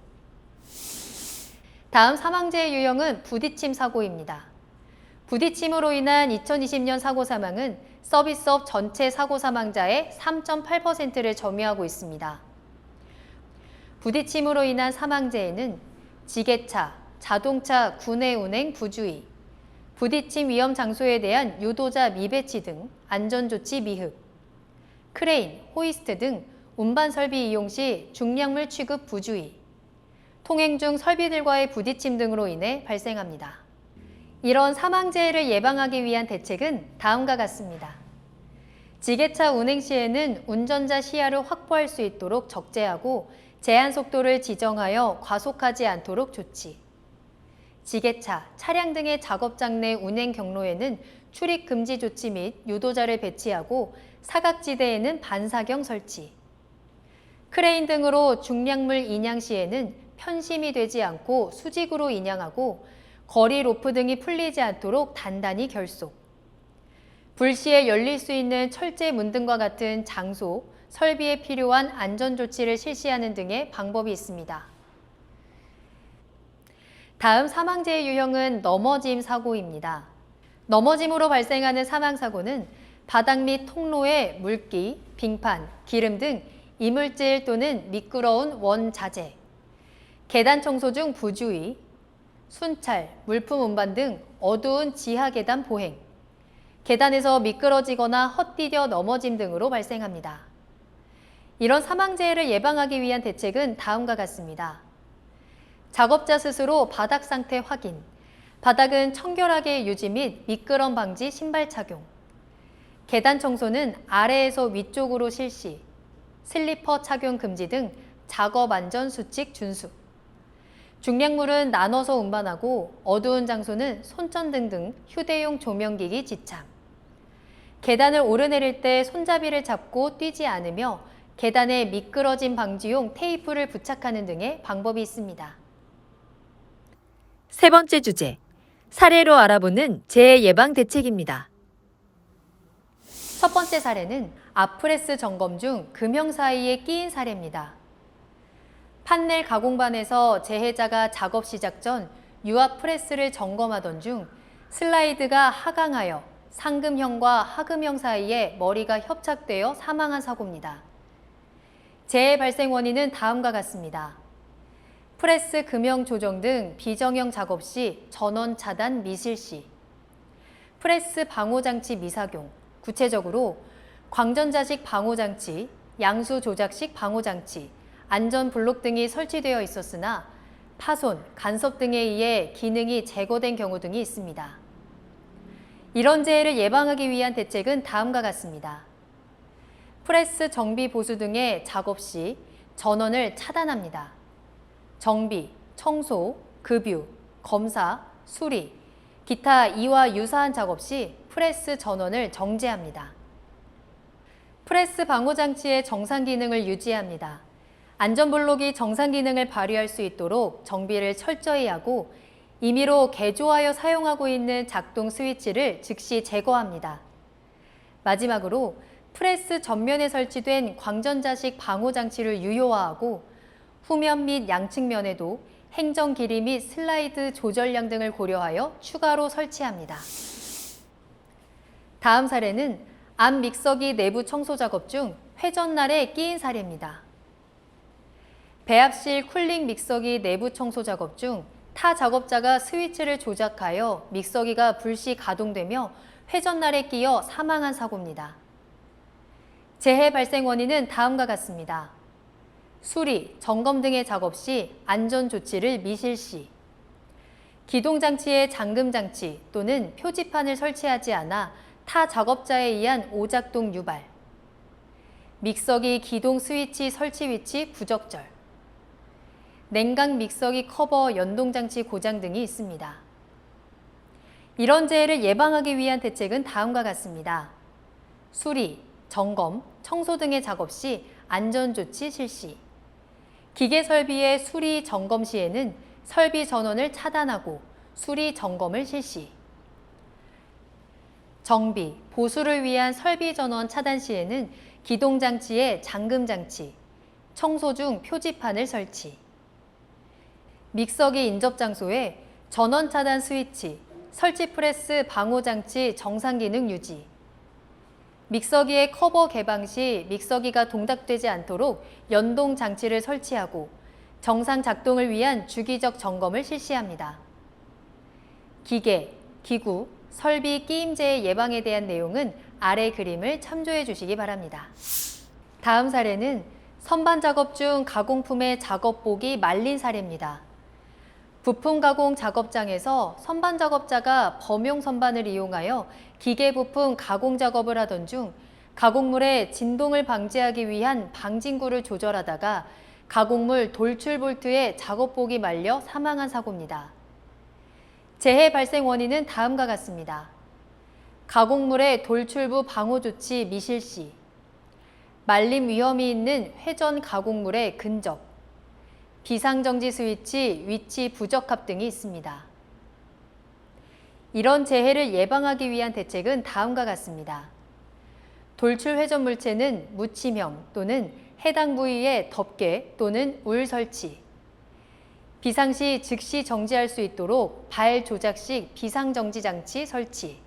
Speaker 1: 다음 사망재의 유형은 부딪힘 사고입니다. 부딪힘으로 인한 2020년 사고 사망은 서비스업 전체 사고 사망자의 3.8%를 점유하고 있습니다. 부딪힘으로 인한 사망재해는 지게차, 자동차 구내 운행 부주의, 부딪힘 위험 장소에 대한 유도자 미배치 등 안전조치 미흡, 크레인, 호이스트 등 운반 설비 이용 시 중량물 취급 부주의, 통행 중 설비들과의 부딪힘 등으로 인해 발생합니다. 이런 사망재해를 예방하기 위한 대책은 다음과 같습니다. 지게차 운행 시에는 운전자 시야를 확보할 수 있도록 적재하고 제한 속도를 지정하여 과속하지 않도록 조치. 지게차, 차량 등의 작업장 내 운행 경로에는 출입 금지 조치 및 유도자를 배치하고 사각지대에는 반사경 설치. 크레인 등으로 중량물 인양 시에는 편심이 되지 않고 수직으로 인양하고 거리 로프 등이 풀리지 않도록 단단히 결속. 불시에 열릴 수 있는 철제 문 등과 같은 장소, 설비에 필요한 안전조치를 실시하는 등의 방법이 있습니다. 다음 사망재의 유형은 넘어짐 사고입니다. 넘어짐으로 발생하는 사망사고는 바닥 및 통로에 물기, 빙판, 기름 등 이물질 또는 미끄러운 원자재, 계단 청소 중 부주의, 순찰, 물품 운반 등 어두운 지하 계단 보행, 계단에서 미끄러지거나 헛디뎌 넘어짐 등으로 발생합니다. 이런 사망재해를 예방하기 위한 대책은 다음과 같습니다. 작업자 스스로 바닥 상태 확인, 바닥은 청결하게 유지 및 미끄럼 방지 신발 착용, 계단 청소는 아래에서 위쪽으로 실시, 슬리퍼 착용 금지 등 작업 안전 수칙 준수, 중량물은 나눠서 운반하고 어두운 장소는 손전등 등 휴대용 조명기기 지참, 계단을 오르내릴 때 손잡이를 잡고 뛰지 않으며 계단에 미끄러짐 방지용 테이프를 부착하는 등의 방법이 있습니다. 세 번째 주제, 사례로 알아보는 재해 예방 대책입니다. 첫 번째 사례는 앞프레스 점검 중 금형 사이에 끼인 사례입니다. 판넬 가공반에서 재해자가 작업 시작 전 유압 프레스를 점검하던 중 슬라이드가 하강하여 상금형과 하금형 사이에 머리가 협착되어 사망한 사고입니다. 재해 발생 원인은 다음과 같습니다. 프레스 금형 조정 등 비정형 작업 시 전원 차단 미실시, 프레스 방호장치 미작용, 구체적으로 광전자식 방호장치, 양수 조작식 방호장치, 안전 블록 등이 설치되어 있었으나 파손, 간섭 등에 의해 기능이 제거된 경우 등이 있습니다. 이런 재해를 예방하기 위한 대책은 다음과 같습니다. 프레스 정비 보수 등의 작업 시 전원을 차단합니다. 정비, 청소, 급유, 검사, 수리, 기타 이와 유사한 작업 시 프레스 전원을 정지합니다. 프레스 방호 장치의 정상 기능을 유지합니다. 안전블록이 정상 기능을 발휘할 수 있도록 정비를 철저히 하고 임의로 개조하여 사용하고 있는 작동 스위치를 즉시 제거합니다. 마지막으로 프레스 전면에 설치된 광전자식 방호 장치를 유효화하고 후면 및 양측면에도 행정 길이 및 슬라이드 조절량 등을 고려하여 추가로 설치합니다. 다음 사례는 암 믹서기 내부 청소 작업 중 회전날에 끼인 사례입니다. 배합실 쿨링 믹서기 내부 청소 작업 중 타 작업자가 스위치를 조작하여 믹서기가 불시 가동되며 회전날에 끼어 사망한 사고입니다. 재해 발생 원인은 다음과 같습니다. 수리, 점검 등의 작업 시 안전조치를 미실시, 기동장치에 잠금장치 또는 표지판을 설치하지 않아 타 작업자에 의한 오작동 유발, 믹서기 기동 스위치 설치 위치 부적절, 냉각 믹서기 커버 연동장치 고장 등이 있습니다. 이런 재해를 예방하기 위한 대책은 다음과 같습니다. 수리, 점검, 청소 등의 작업 시 안전조치 실시, 기계 설비의 수리, 점검 시에는 설비 전원을 차단하고 수리, 점검을 실시, 정비, 보수를 위한 설비 전원 차단 시에는 기동장치에 잠금장치, 청소 중 표지판을 설치, 믹서기 인접 장소에 전원 차단 스위치, 설치 프레스 방호 장치 정상 기능 유지, 믹서기의 커버 개방 시 믹서기가 동작되지 않도록 연동 장치를 설치하고 정상 작동을 위한 주기적 점검을 실시합니다. 기계, 기구, 설비 끼임재 예방에 대한 내용은 아래 그림을 참조해 주시기 바랍니다. 다음 사례는 선반 작업 중 가공품의 작업복이 말린 사례입니다. 부품 가공 작업장에서 선반 작업자가 범용 선반을 이용하여 기계 부품 가공 작업을 하던 중 가공물의 진동을 방지하기 위한 방진구를 조절하다가 가공물 돌출 볼트에 작업복이 말려 사망한 사고입니다. 재해 발생 원인은 다음과 같습니다. 가공물의 돌출부 방호 조치 미실시, 말림 위험이 있는 회전 가공물의 근접, 비상정지 스위치 위치 부적합 등이 있습니다. 이런 재해를 예방하기 위한 대책은 다음과 같습니다. 돌출 회전 물체는 묻힘형 또는 해당 부위에 덮개 또는 울 설치, 비상시 즉시 정지할 수 있도록 발 조작식 비상정지 장치 설치,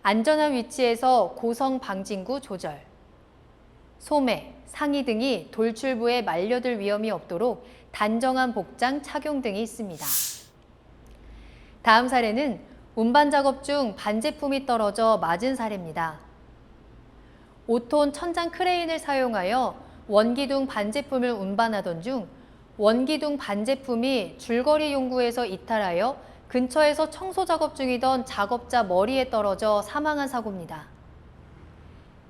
Speaker 1: 안전한 위치에서 고성 방진구 조절, 소매, 상의 등이 돌출부에 말려들 위험이 없도록 단정한 복장 착용 등이 있습니다. 다음 사례는 운반 작업 중 반제품이 떨어져 맞은 사례입니다. 5톤 천장 크레인을 사용하여 원기둥 반제품을 운반하던 중 원기둥 반제품이 줄거리 용구에서 이탈하여 근처에서 청소 작업 중이던 작업자 머리에 떨어져 사망한 사고입니다.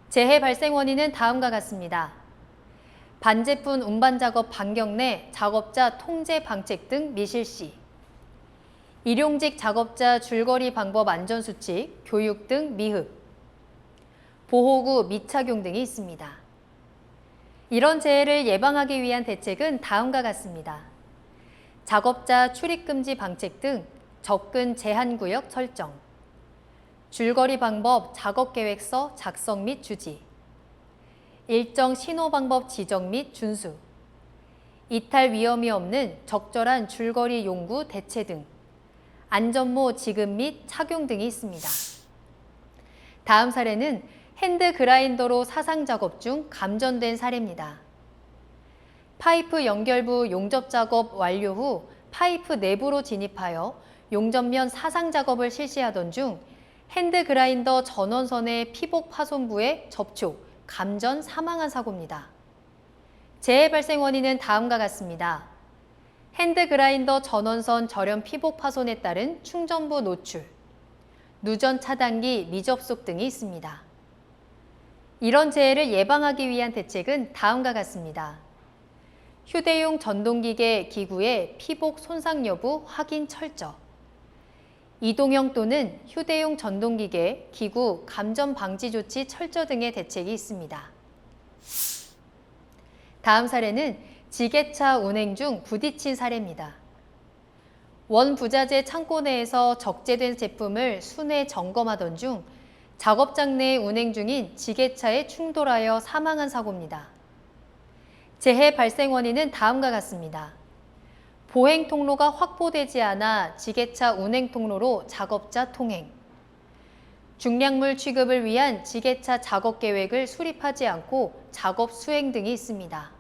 Speaker 1: 재해 발생 원인은 다음과 같습니다. 반제품 운반 작업 반경 내 작업자 통제 방책 등 미실시, 일용직 작업자 줄거리 방법 안전수칙, 교육 등 미흡, 보호구 미착용 등이 있습니다. 이런 재해를 예방하기 위한 대책은 다음과 같습니다. 작업자 출입금지 방책 등 접근 제한구역 설정, 줄거리 방법 작업계획서 작성 및 주지, 일정 신호 방법 지정 및 준수, 이탈 위험이 없는 적절한 줄거리 용구 대체 등 안전모 지급 및 착용 등이 있습니다. 다음 사례는 핸드 그라인더로 사상 작업 중 감전된 사례입니다. 파이프 연결부 용접 작업 완료 후 파이프 내부로 진입하여 용접면 사상 작업을 실시하던 중 핸드 그라인더 전원선의 피복 파손부에 접촉, 감전 사망한 사고입니다. 재해 발생 원인은 다음과 같습니다. 핸드 그라인더 전원선 절연 피복 파손에 따른 충전부 노출, 누전 차단기 미접속 등이 있습니다. 이런 재해를 예방하기 위한 대책은 다음과 같습니다. 휴대용 전동기계 기구의 피복 손상 여부 확인 철저. 이동형 또는 휴대용 전동기계 기구 감전 방지 조치 철저 등의 대책이 있습니다. 다음 사례는 지게차 운행 중 부딪힌 사례입니다. 원부자재 창고 내에서 적재된 제품을 순회 점검하던 중 작업장 내 운행 중인 지게차에 충돌하여 사망한 사고입니다. 재해 발생 원인은 다음과 같습니다. 보행 통로가 확보되지 않아 지게차 운행 통로로 작업자 통행. 중량물 취급을 위한 지게차 작업 계획을 수립하지 않고 작업 수행 등이 있습니다.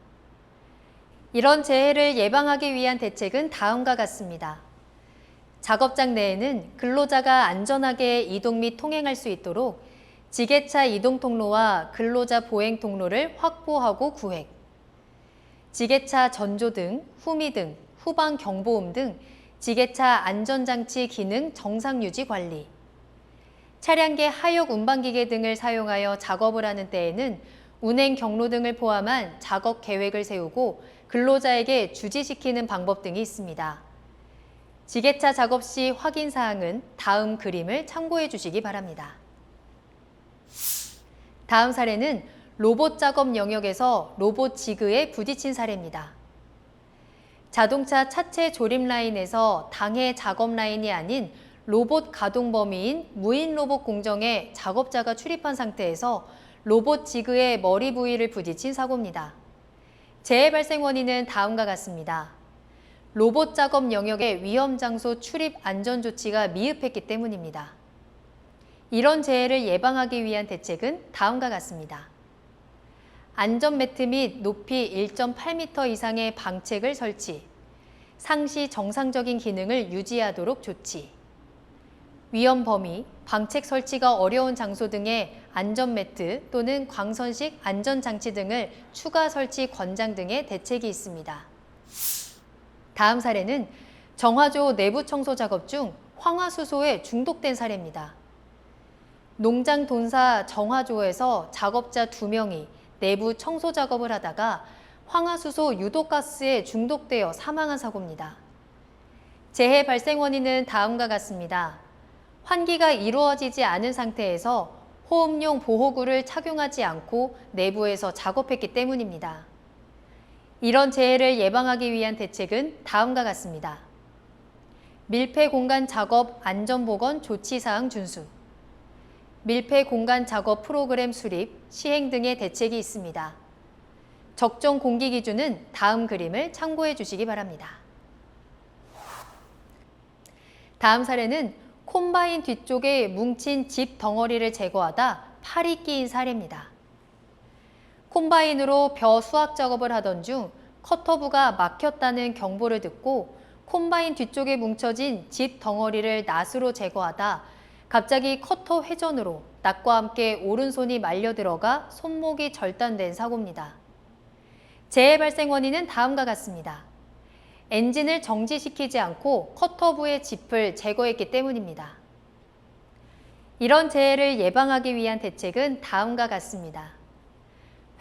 Speaker 1: 이런 재해를 예방하기 위한 대책은 다음과 같습니다. 작업장 내에는 근로자가 안전하게 이동 및 통행할 수 있도록 지게차 이동 통로와 근로자 보행 통로를 확보하고 구획. 지게차 전조등, 후미등, 후방 경보음 등 지게차 안전장치 기능 정상 유지 관리. 차량계 하역 운반기계 등을 사용하여 작업을 하는 때에는 운행 경로 등을 포함한 작업 계획을 세우고 근로자에게 주지시키는 방법 등이 있습니다. 지게차 작업 시 확인 사항은 다음 그림을 참고해 주시기 바랍니다. 다음 사례는 로봇 작업 영역에서 로봇 지그에 부딪힌 사례입니다. 자동차 차체 조립 라인에서 당해 작업 라인이 아닌 로봇 가동 범위인 무인 로봇 공정에 작업자가 출입한 상태에서 로봇 지그의 머리 부위를 부딪힌 사고입니다. 재해 발생 원인은 다음과 같습니다. 로봇 작업 영역의 위험 장소 출입 안전 조치가 미흡했기 때문입니다. 이런 재해를 예방하기 위한 대책은 다음과 같습니다. 안전 매트 및 높이 1.8m 이상의 방책을 설치, 상시 정상적인 기능을 유지하도록 조치, 위험 범위, 방책 설치가 어려운 장소 등의 안전 매트 또는 광선식 안전장치 등을 추가 설치 권장 등의 대책이 있습니다. 다음 사례는 정화조 내부 청소 작업 중 황화수소에 중독된 사례입니다. 농장 돈사 정화조에서 작업자 2명이 내부 청소 작업을 하다가 황화수소 유독가스에 중독되어 사망한 사고입니다. 재해 발생 원인은 다음과 같습니다. 환기가 이루어지지 않은 상태에서 호흡용 보호구를 착용하지 않고 내부에서 작업했기 때문입니다. 이런 재해를 예방하기 위한 대책은 다음과 같습니다. 밀폐 공간 작업 안전보건 조치사항 준수, 밀폐 공간 작업 프로그램 수립, 시행 등의 대책이 있습니다. 적정 공기 기준은 다음 그림을 참고해 주시기 바랍니다. 다음 사례는 콤바인 뒤쪽에 뭉친 집 덩어리를 제거하다 팔이 끼인 사례입니다. 콤바인으로 벼 수확 작업을 하던 중 커터부가 막혔다는 경보를 듣고 콤바인 뒤쪽에 뭉쳐진 집 덩어리를 낫으로 제거하다 갑자기 커터 회전으로 낫과 함께 오른손이 말려 들어가 손목이 절단된 사고입니다. 재해 발생 원인은 다음과 같습니다. 엔진을 정지시키지 않고 커터부의 짚을 제거했기 때문입니다. 이런 재해를 예방하기 위한 대책은 다음과 같습니다.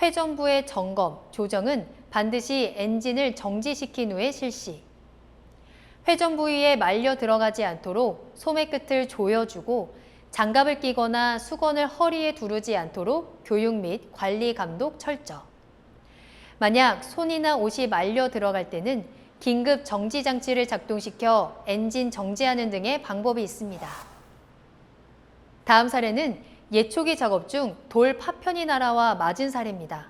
Speaker 1: 회전부의 점검, 조정은 반드시 엔진을 정지시킨 후에 실시. 회전 부위에 말려 들어가지 않도록 소매 끝을 조여주고 장갑을 끼거나 수건을 허리에 두르지 않도록 교육 및 관리 감독 철저. 만약 손이나 옷이 말려 들어갈 때는 긴급 정지 장치를 작동시켜 엔진 정지하는 등의 방법이 있습니다. 다음 사례는 예초기 작업 중 돌 파편이 날아와 맞은 사례입니다.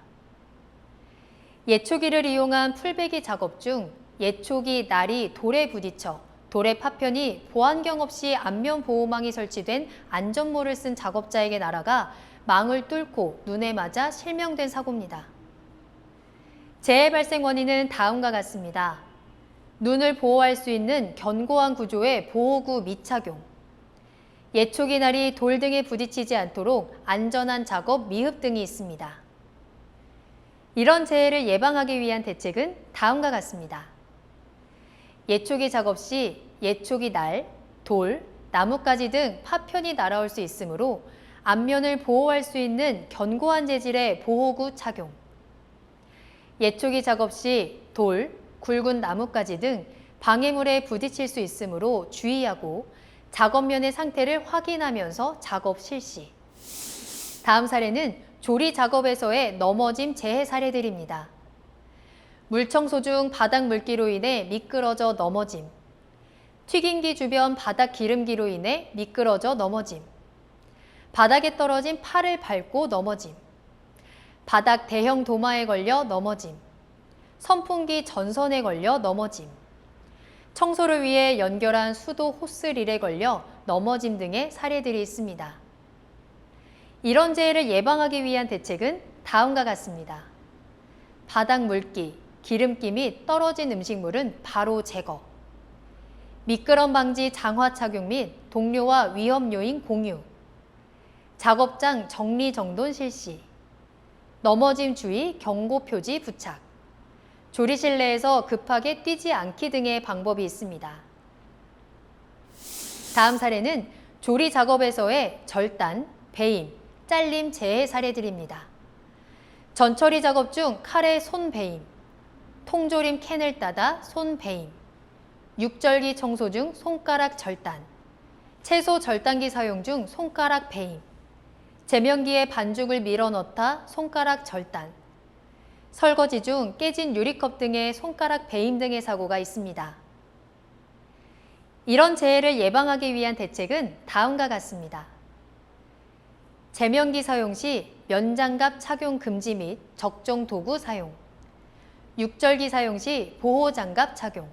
Speaker 1: 예초기를 이용한 풀베기 작업 중 예초기 날이 돌에 부딪혀 돌의 파편이 보안경 없이 안면 보호망이 설치된 안전모를 쓴 작업자에게 날아가 망을 뚫고 눈에 맞아 실명된 사고입니다. 재해 발생 원인은 다음과 같습니다. 눈을 보호할 수 있는 견고한 구조의 보호구 미착용, 예초기 날이 돌 등에 부딪히지 않도록 안전한 작업 미흡 등이 있습니다. 이런 재해를 예방하기 위한 대책은 다음과 같습니다. 예초기 작업 시 예초기 날, 돌, 나뭇가지 등 파편이 날아올 수 있으므로 앞면을 보호할 수 있는 견고한 재질의 보호구 착용. 예초기 작업 시 돌, 굵은 나뭇가지 등 방해물에 부딪힐 수 있으므로 주의하고 작업면의 상태를 확인하면서 작업 실시. 다음 사례는 조리 작업에서의 넘어짐 재해 사례들입니다. 물청소 중 바닥 물기로 인해 미끄러져 넘어짐. 튀김기 주변 바닥 기름기로 인해 미끄러져 넘어짐. 바닥에 떨어진 팔을 밟고 넘어짐. 바닥 대형 도마에 걸려 넘어짐. 선풍기 전선에 걸려 넘어짐. 청소를 위해 연결한 수도 호스릴에 걸려 넘어짐 등의 사례들이 있습니다. 이런 재해를 예방하기 위한 대책은 다음과 같습니다. 바닥 물기, 기름기 및 떨어진 음식물은 바로 제거. 미끄럼 방지 장화 착용 및 동료와 위험 요인 공유. 작업장 정리정돈 실시. 넘어짐 주의 경고 표지 부착. 조리실 내에서 급하게 뛰지 않기 등의 방법이 있습니다. 다음 사례는 조리 작업에서의 절단, 배임, 잘림 재해 사례들입니다. 전처리 작업 중 칼에 손 배임, 통조림 캔을 따다 손 배임, 육절기 청소 중 손가락 절단, 채소 절단기 사용 중 손가락 배임, 제면기에 반죽을 밀어 넣다 손가락 절단, 설거지 중 깨진 유리컵 등의 손가락 배임 등의 사고가 있습니다. 이런 재해를 예방하기 위한 대책은 다음과 같습니다. 제면기 사용 시 면장갑 착용 금지 및 적정 도구 사용, 육절기 사용 시 보호장갑 착용,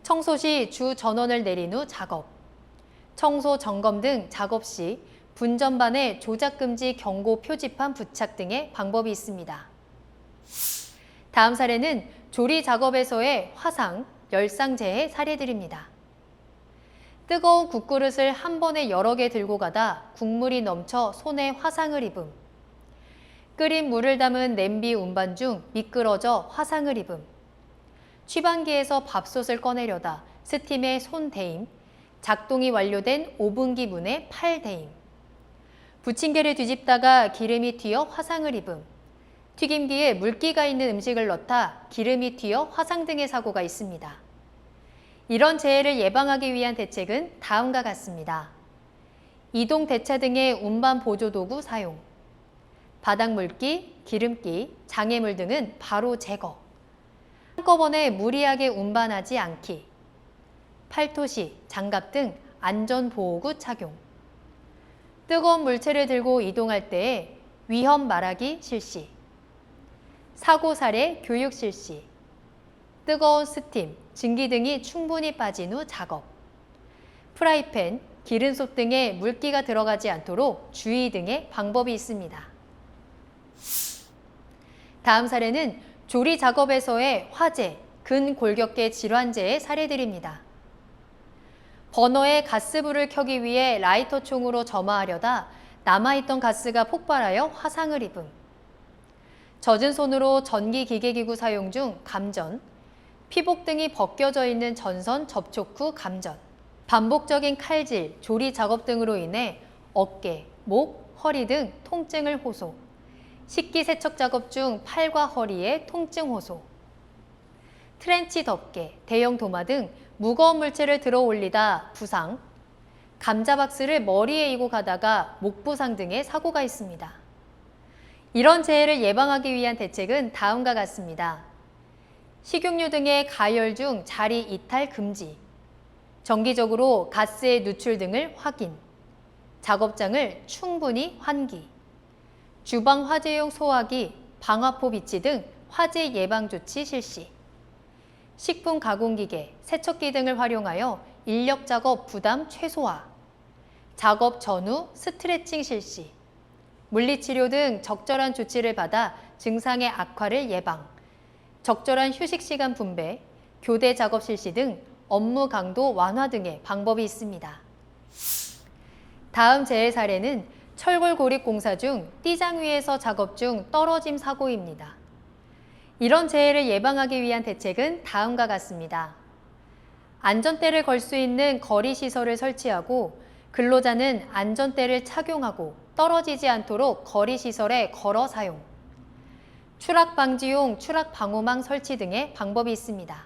Speaker 1: 청소 시 주 전원을 내린 후 작업, 청소 점검 등 작업 시 분전반에 조작금지 경고 표지판 부착 등의 방법이 있습니다. 다음 사례는 조리 작업에서의 화상, 열상 재해 사례들입니다. 뜨거운 국그릇을 한 번에 여러 개 들고 가다 국물이 넘쳐 손에 화상을 입음. 끓인 물을 담은 냄비 운반 중 미끄러져 화상을 입음. 취방기에서 밥솥을 꺼내려다 스팀에 손 대임. 작동이 완료된 오븐기 문에 팔 대임. 부침개를 뒤집다가 기름이 튀어 화상을 입음. 튀김기에 물기가 있는 음식을 넣다 기름이 튀어 화상 등의 사고가 있습니다. 이런 재해를 예방하기 위한 대책은 다음과 같습니다. 이동 대차 등의 운반 보조 도구 사용, 바닥 물기, 기름기, 장애물 등은 바로 제거, 한꺼번에 무리하게 운반하지 않기, 팔토시, 장갑 등 안전보호구 착용, 뜨거운 물체를 들고 이동할 때에 위험 말하기 실시, 사고 사례 교육 실시, 뜨거운 스팀, 증기 등이 충분히 빠진 후 작업, 프라이팬, 기름솥 등에 물기가 들어가지 않도록 주의 등의 방법이 있습니다. 다음 사례는 조리 작업에서의 화재, 근골격계 질환재의 사례들입니다. 버너에 가스불을 켜기 위해 라이터총으로 점화하려다 남아있던 가스가 폭발하여 화상을 입음. 젖은 손으로 전기기계기구 사용 중 감전, 피복 등이 벗겨져 있는 전선 접촉 후 감전, 반복적인 칼질, 조리 작업 등으로 인해 어깨, 목, 허리 등 통증을 호소, 식기세척 작업 중 팔과 허리에 통증 호소, 트렌치 덮개, 대형 도마 등 무거운 물체를 들어 올리다 부상, 감자박스를 머리에 이고 가다가 목 부상 등의 사고가 있습니다. 이런 재해를 예방하기 위한 대책은 다음과 같습니다. 식용유 등의 가열 중 자리 이탈 금지, 정기적으로 가스의 누출 등을 확인, 작업장을 충분히 환기, 주방 화재용 소화기, 방화포 비치 등 화재 예방 조치 실시, 식품 가공기계, 세척기 등을 활용하여 인력 작업 부담 최소화, 작업 전후 스트레칭 실시, 물리치료 등 적절한 조치를 받아 증상의 악화를 예방, 적절한 휴식 시간 분배, 교대 작업 실시 등 업무 강도 완화 등의 방법이 있습니다. 다음 재해 사례는 철골 고립 공사 중 띠장 위에서 작업 중 떨어짐 사고입니다. 이런 재해를 예방하기 위한 대책은 다음과 같습니다. 안전대를 걸 수 있는 거리 시설을 설치하고 근로자는 안전대를 착용하고 떨어지지 않도록 거리시설에 걸어 사용, 추락 방지용 추락 방호망 설치 등의 방법이 있습니다.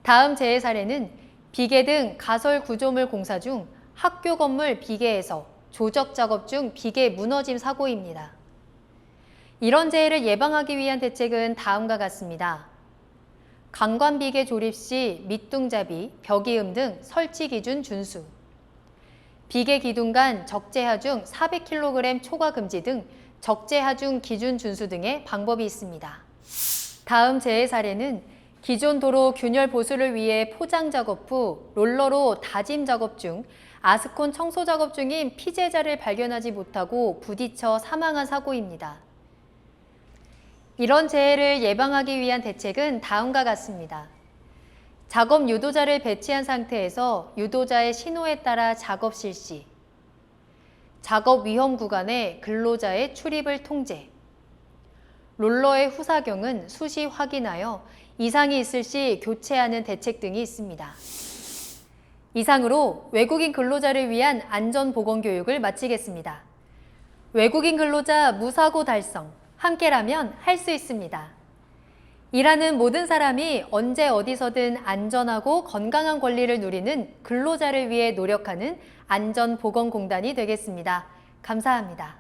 Speaker 1: 다음 재해 사례는 비계 등 가설 구조물 공사 중 학교 건물 비계에서 조적 작업 중 비계 무너짐 사고입니다. 이런 재해를 예방하기 위한 대책은 다음과 같습니다. 강관 비계 조립 시 밑둥잡이, 벽이음 등 설치 기준 준수, 비계 기둥 간 적재 하중 400kg 초과 금지 등 적재 하중 기준 준수 등의 방법이 있습니다. 다음 재해 사례는 기존 도로 균열 보수를 위해 포장 작업 후 롤러로 다짐 작업 중 아스콘 청소 작업 중인 피해자를 발견하지 못하고 부딪혀 사망한 사고입니다. 이런 재해를 예방하기 위한 대책은 다음과 같습니다. 작업 유도자를 배치한 상태에서 유도자의 신호에 따라 작업 실시, 작업 위험 구간에 근로자의 출입을 통제, 롤러의 후사경은 수시 확인하여 이상이 있을 시 교체하는 대책 등이 있습니다. 이상으로 외국인 근로자를 위한 안전보건교육을 마치겠습니다. 외국인 근로자 무사고 달성, 함께라면 할 수 있습니다. 일하는 모든 사람이 언제 어디서든 안전하고 건강한 권리를 누리는 근로자를 위해 노력하는 안전보건공단이 되겠습니다. 감사합니다.